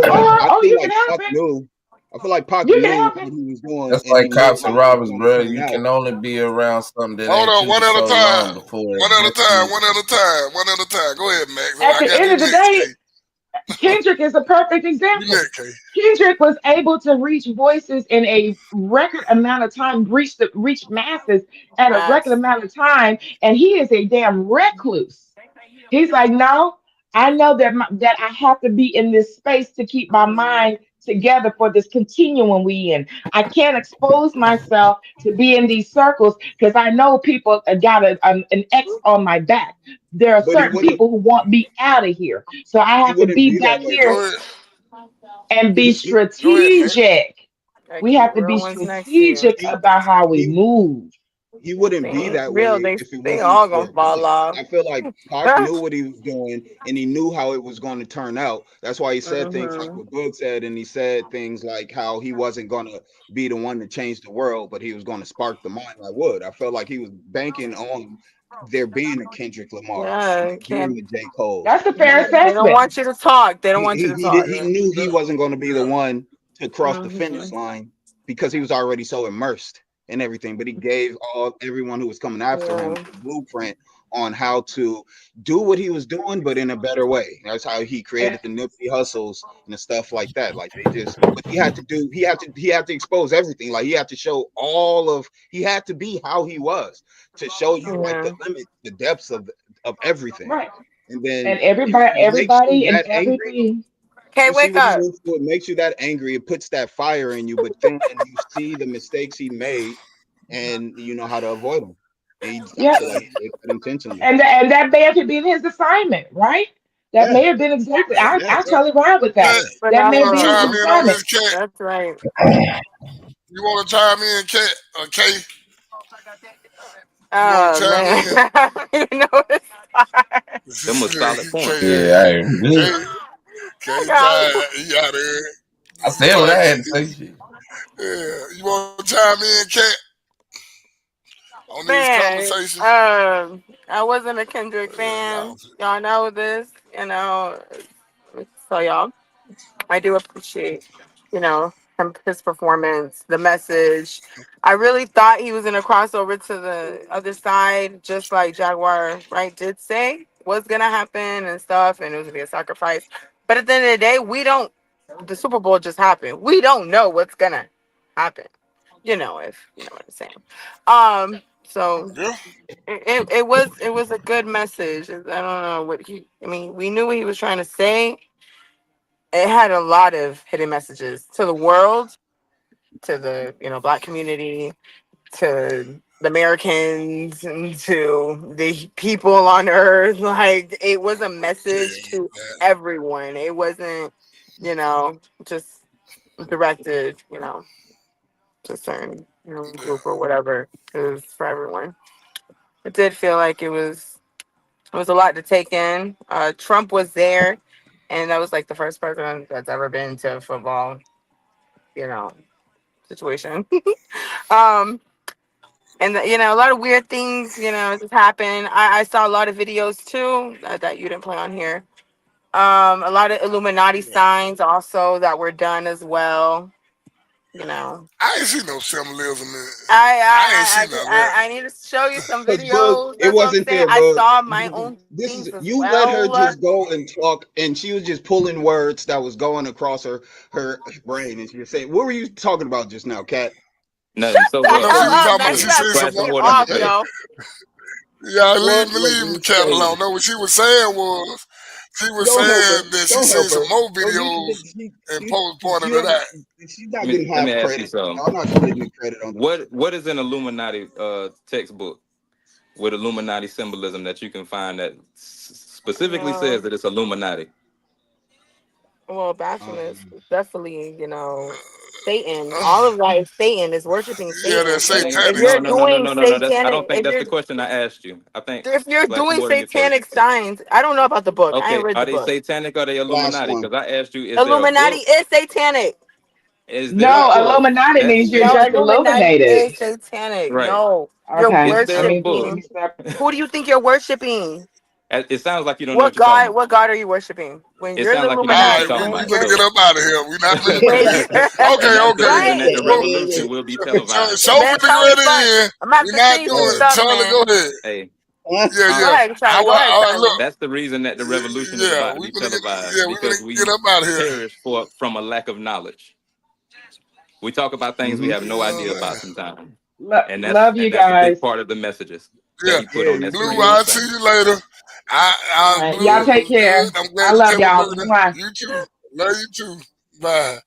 And it. I Oh, feel you like can help Pac it. knew. I feel like Pac You can knew help it. what he was doing, That's and he like knew cops how and it was robbers, going to bro. turn You out. can only be around something that Hold ain't on, you one for at a so long time. before it One at a messes time. with One you. at a time. One at a time. Go ahead, Max. At I the got end you of the next, day, K. Kendrick is a perfect You example. next, K. Kendrick was able to reach voices in a record amount of time, reach masses at a record Facts. amount of time, and he is a damn recluse. He's like, no, I know that I have to be in this space to keep my mind together for this continuum we in. I can't expose myself to be in these circles because I know people got an X on my back. There are But certain people who want me out of here, so I he have to wouldn't be be that back way here Go though. ahead. and be Go ahead, Max. strategic. Gotta We keep have to be real ones next to you. strategic He about how we he move. he If wouldn't they be ain't that real, way if it they wasn't all gonna for fall Pac. off. I feel like Pac knew what he was doing and he knew how it was going to turn out. That's why he said things like Mm-hmm. what Good said, and he said things like how he wasn't going to be the one to change the world, but he was going to spark the mind like wood. I felt like he was banking on there being a Kendrick Lamar, Yeah, there being can't. a J. Cole. That's a You fair know, They don't assessment. want you to talk. They don't want you to talk. he knew he wasn't going to be the one to cross the Mm-hmm. finish line because he was already so immersed in everything. But he gave everyone who was coming after him Yeah. the blueprint on how to do what he was doing, but in a better way. That's how he created the Nipsey Hustles and the stuff like that. Like they just, but he had to do, he had to expose everything. Like he had to show he had to be how he was to show you like the Yeah. limit, the depths of everything. Right. And then And everybody and that angry. everything. Okay, You see wake what he up. went through. It makes you that angry. It puts that fire in you. But then you see the mistakes he made, and you know how to avoid them. And I Yeah. feel like he did that intentionally. And that may have been his assignment, right? That Yeah, may have been exactly. yeah, I totally ride with that. Cat, That you may want to be his chime in on assignment. this, Cat? That's right. You want to chime in, Cat? Okay. You want Oh to chime man, in? I don't even know what to start. Them was solid points. Yeah, I me. I Can't got tie. He out there. I said what I had to say. Shit. Yeah. You want to chime in, Cat, on these man. conversations? I wasn't a Kendrick Yeah, fan. Y'all know this. You know, so y'all. I do appreciate, his performance, the message. I really thought he was gonna cross over to the other side, just like Jaguar, right, did say was gonna happen and stuff, and it was gonna be a sacrifice. But at the end of the day, we don't. The Super Bowl just happened. We don't know what's gonna happen. If you know what I'm saying. So yeah. it was a good message. I don't know what he. I mean, we knew what he was trying to say. It had a lot of hidden messages to the world, to the black community, to the Americans, and to the people on earth. Like it was a message to everyone. It wasn't, just directed, to a certain group or whatever. It was for everyone. It did feel like it was a lot to take in. Trump was there, and that was like the first president that's ever been to a football, you know, situation. um, and a lot of weird things, just happen. I saw a lot of videos too that you didn't play on here. A lot of Illuminati signs also that were done as well. I ain't see no symbolism in it. I ain't I see I none of that. I, I need to show you some Because Bug, videos. it That's what I'm wasn't saying. there, I Bug. saw my own This things is as you let her well. just go and talk, and she was just pulling words that was going across her brain, and she was saying, "What were you talking about just now, Cat?" Nothing. So Oh, The No, what? she hell was up! talking Now about you she gotta seen Glass some piss of me more. water on your off, face. yo. Yeah, What leave was me you cat alone. saying? No, what she was saying was she was Don't help her. saying that she Don't help seen some her. more Don't you? videos She, and she, pointed she to don't. that. She's not Let me, getting let me half ask you credit. something. Y'all not splitting the credit on this. What is an Illuminati textbook with Illuminati symbolism that you can find that specifically says Well, that it's Illuminati? well, baptism is Um, definitely, Satan. All of that is Satan. Is worshiping Yeah, that Satan. Man, If satanic you're no, stuff. no, no, no, doing no, no, no. I satanic, don't think that's the question I asked you. I think if you're Glass of doing water on your face. satanic signs, I don't know about the book. I ain't Okay, read are the they book. satanic or are they last Illuminati? one. Because I asked you, is there a Illuminati book? is satanic. Is there a no, book Illuminati that means you're No, says just Illuminati illuminated. is satanic. right? No, you're Okay, Is there let a me book? let me worshiping. stop. Who do you think you're worshiping? It sounds like you don't know what What you're talking God? about. What God are you worshiping? When It you're the sounds like you don't know what All you're right, talking Illuminati, we about. finna get So, up out of here. We not finna do when this. you're Okay, and that's the okay. reason that right, the Show, revolution will be televised. show man, finna tell get me ready fun. in. I'm about We to not send you All some doing right. it. stuff, Charlie, go man. ahead. Hey, Yeah, Go yeah. ahead, Charlie. Go ahead, Look. Charlie. that's the reason that the revolution is Yeah, about to we be finna get. televised Yeah, we because finna get we up out of here. perish from a lack of knowledge. We talk about things we Mm-hmm. have no Oh idea man. about sometimes, and Love you that's a big guys. part of the messages that Yeah, he put Yeah, on you that Blue. too, screen on I'll bro. see Sunday. you later. All right, Blue, y'all it take was care. good. I'm I glad you love came up y'all. here. Mwah. You too. Love you too. Bye.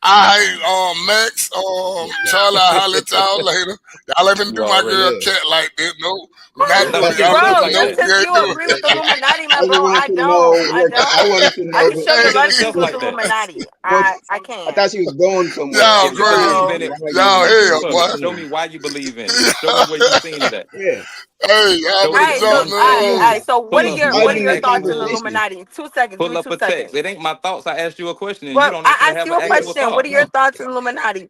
All right, Max, Charlie, I'll holler at y'all later. Y'all let me You do my already girl Yeah. know. Cat like that. No, we're not Stop doing it. getting Y'all stuff Bro, like no, just that. because we ain't you doing agree with Illuminati, I my just bro, wanted I to don't. know I what I don't. wanted to I know can show you a Stop lot getting of stuff things with like that. Illuminati. what I I can. thought she was going somewhere. y'all If you're gonna crazy. believe So in it, I like when Y'all you keep it in do hell, this. public. boy. Show me why you believe in it. Show me where you seen it at. Yeah. Hey, y'all All been right, so jumping all over. so what Pull up are one your text thoughts on the message. Illuminati? 2 seconds. Give Pull me up 2 a text. seconds. It ain't my thoughts. I asked you a question, and you Well, don't I necessarily asked have you an a actual question. What thought. are your thoughts on Illuminati?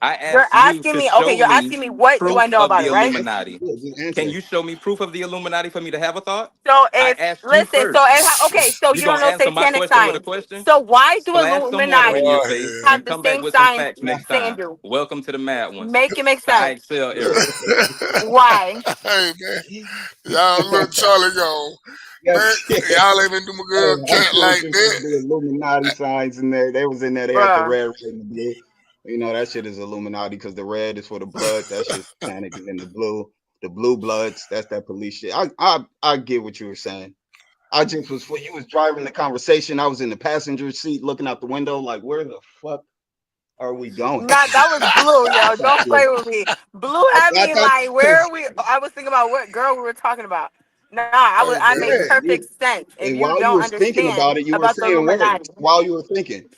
I You're asked you asking to me. Okay, show you're me asking me what do I proof know of about the it, right? Illuminati. Yeah, just Can answer. you show me proof of the Illuminati for me to have a thought? So I if asked you listen, so first. okay, so You you don't gonna know answer my satanic question with a signs. question? So why do Splash some water in Illuminati your Go face ahead. and have the come back same with some signs facts that next Satan time. do? Welcome to the Mad Ones, Make it make the sense. IXL era. Why? Hey, man. Y'all look Charlie gone. Yeah, Man, y'all ain't been do my hey, girl I cat told like you that. about the Illuminati signs in there. They was in there. They had the Bruh. red, red, and the blue. You know that shit is Illuminati because the red is for the blood. That shit's satanic, and then the blue bloods. That's that police shit. I get what you were saying. I just was you was driving the conversation. I was in the passenger seat looking out the window, like, where the fuck are we going? Nah, that was blue, yo. Don't play with me. Blue had I me thought like, where are we? I was thinking about what girl we were talking about. Nah, Hey, I man. make yeah, perfect sense. If and you while you don't was thinking understand about it, you were about the saying Illuminati. words while you were thinking.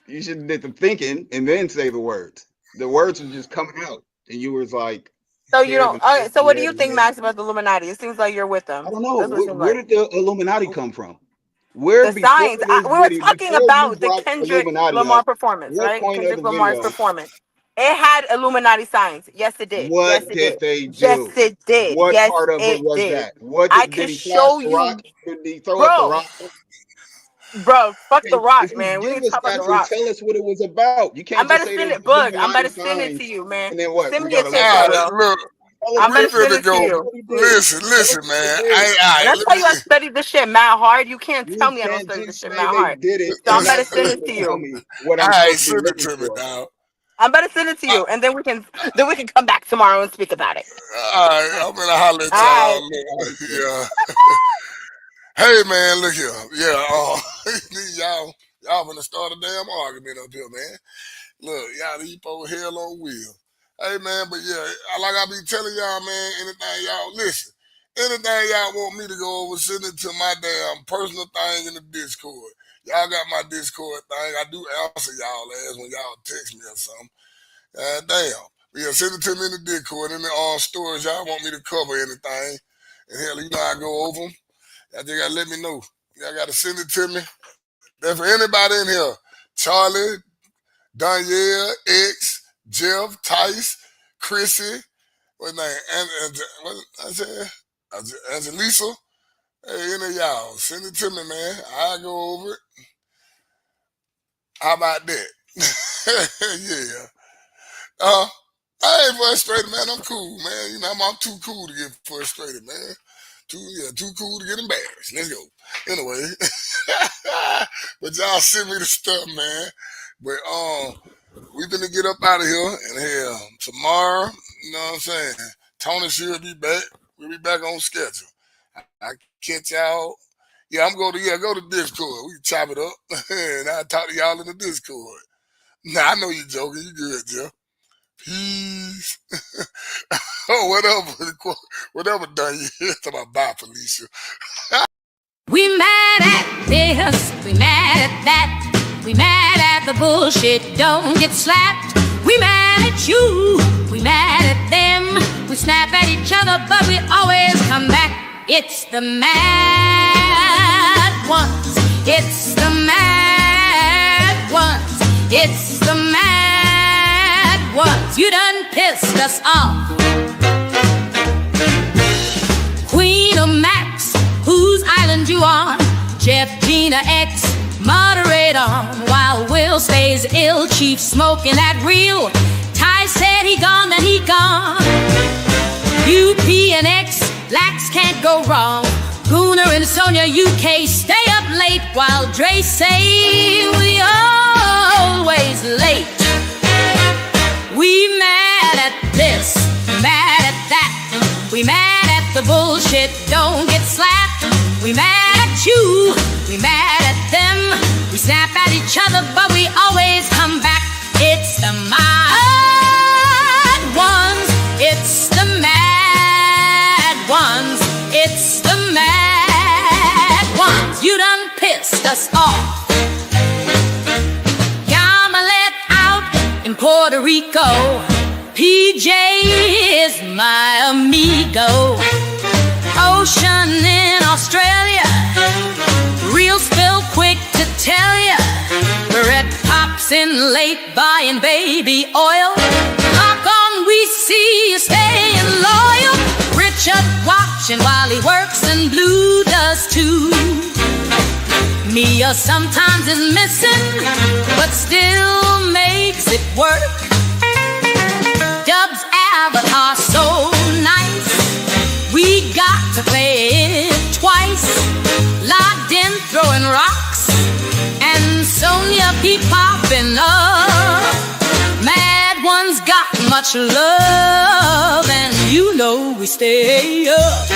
You should have did the thinking and then say the words. The words were just coming out, and you was like, So you here, don't. the All this, right, so what do yeah, you the think, this. Max, about the Illuminati? It seems like you're with I them. don't know. That's what it seems Where like. did the Illuminati come from? Where The before signs. this We were video, talking before you about the brought Kendrick Illuminati Lamar up, performance, what right? point of Kendrick the Lamar's video? performance. It had Illuminati signs. Yes, it did. Yes, What it did did. they Yes, do? it did. What Yes, part of it it was did. that? What I did can he flash show the rock? you, Did he throw up the bro. rock? Bro, fuck the Rock, If you man. We give ain't us talk about the that, then Rock. tell us what it was about. You I'm can't just better say send there's it, Bug. I'm Illuminati better send it to signs you, man. and then what? Send We me a gotta look picture, All at right, it. yo. look. Tell us I'm what We better he did. send finna it to go. Tell us you. what he did. Tell us Listen, what he man. did. When I tell you I studied this shit mad hard, you can't tell You me I don't can't study this just shit say mad they hard. did it So and I'm better not send be it able to to tell you. me what All I'm right, supposed to be send it looking to me, for. dog. I'm better send it to you, and then we can come back tomorrow and speak about it. All right, I'm gonna holler at All right. y'all. Look, yeah. Hey, man, look here. Yeah, y'all gonna start a damn argument up here, man. Look, y'all these folks hell on wheels. Hey, man, but yeah, like I be telling y'all, man, anything y'all listen, anything y'all want me to go over, send it to my damn personal thing in the Discord. Y'all got my Discord thing. I do answer y'all ass when y'all text me or something. Damn. Yeah, send it to me in the Discord in the stores. Y'all want me to cover anything. And hell, you know I go over them. Y'all just gotta let me know. Y'all gotta send it to me. That's for anybody in here. Charlie, Danielle, X, Jeff, Tice, Chrissy, what name? What I said? Angelisa. Hey, any of y'all, send it to me, man. I go over it. How about that? Yeah. I ain't frustrated, man. I'm cool, man. You know, I'm too cool to get frustrated, man. Too cool to get embarrassed. Let's go. Anyway, but y'all send me the stuff, man. But we finna get up out of here, and hell, tomorrow, you know what I'm saying? Tony should be back. We'll be back on schedule. I catch y'all. Yeah, go to Discord. We can chop it up, and I'll talk to y'all in the Discord. Nah, I know you joking. You good, Jeff. Peace. Oh, whatever done you. Talk about bye, Felicia. We mad at this, we mad at that, we mad at the bullshit, don't get slapped. We mad at you, we mad at them, we snap at each other, but we always come back. It's the mad ones, it's the mad ones, it's the mad ones. You done pissed us off. Queen of Max, whose island you on? Jeff, Gina, X, moderate on. While Will stays ill, Chief smoking that real. Ty said he gone, then he gone. UP and X, blacks can't go wrong. Gooner and Sonia, UK, stay up late. While Dre say we always late. We mad at this, mad at that. We mad at the bullshit, don't get slapped. We mad at you, we mad at them. We snap at each other, but we always come back. It's the mad ones, it's the mad ones, it's the mad ones. You done pissed us off. Y'all let out in Puerto Rico. PJ is my amigo. Ocean in Australia, real spill quick to tell ya. Red pops in late buying baby oil. Knock on, we see you staying loyal. Richard watching while he works and Blue does too. Mia sometimes is missing, but still makes it work. Dubs Abbott are so nice, we got to play it twice. Locked in throwing rocks, and Sonia keep popping up. Mad ones got much love, and you know we stay up.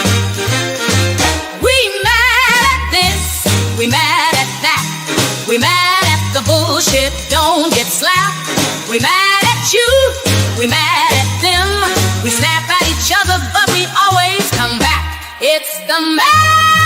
We mad at this, we mad at that, we mad at the bullshit, don't get slapped. We mad at you, we mad at them. We snap at each other, but we always come back. It's the mad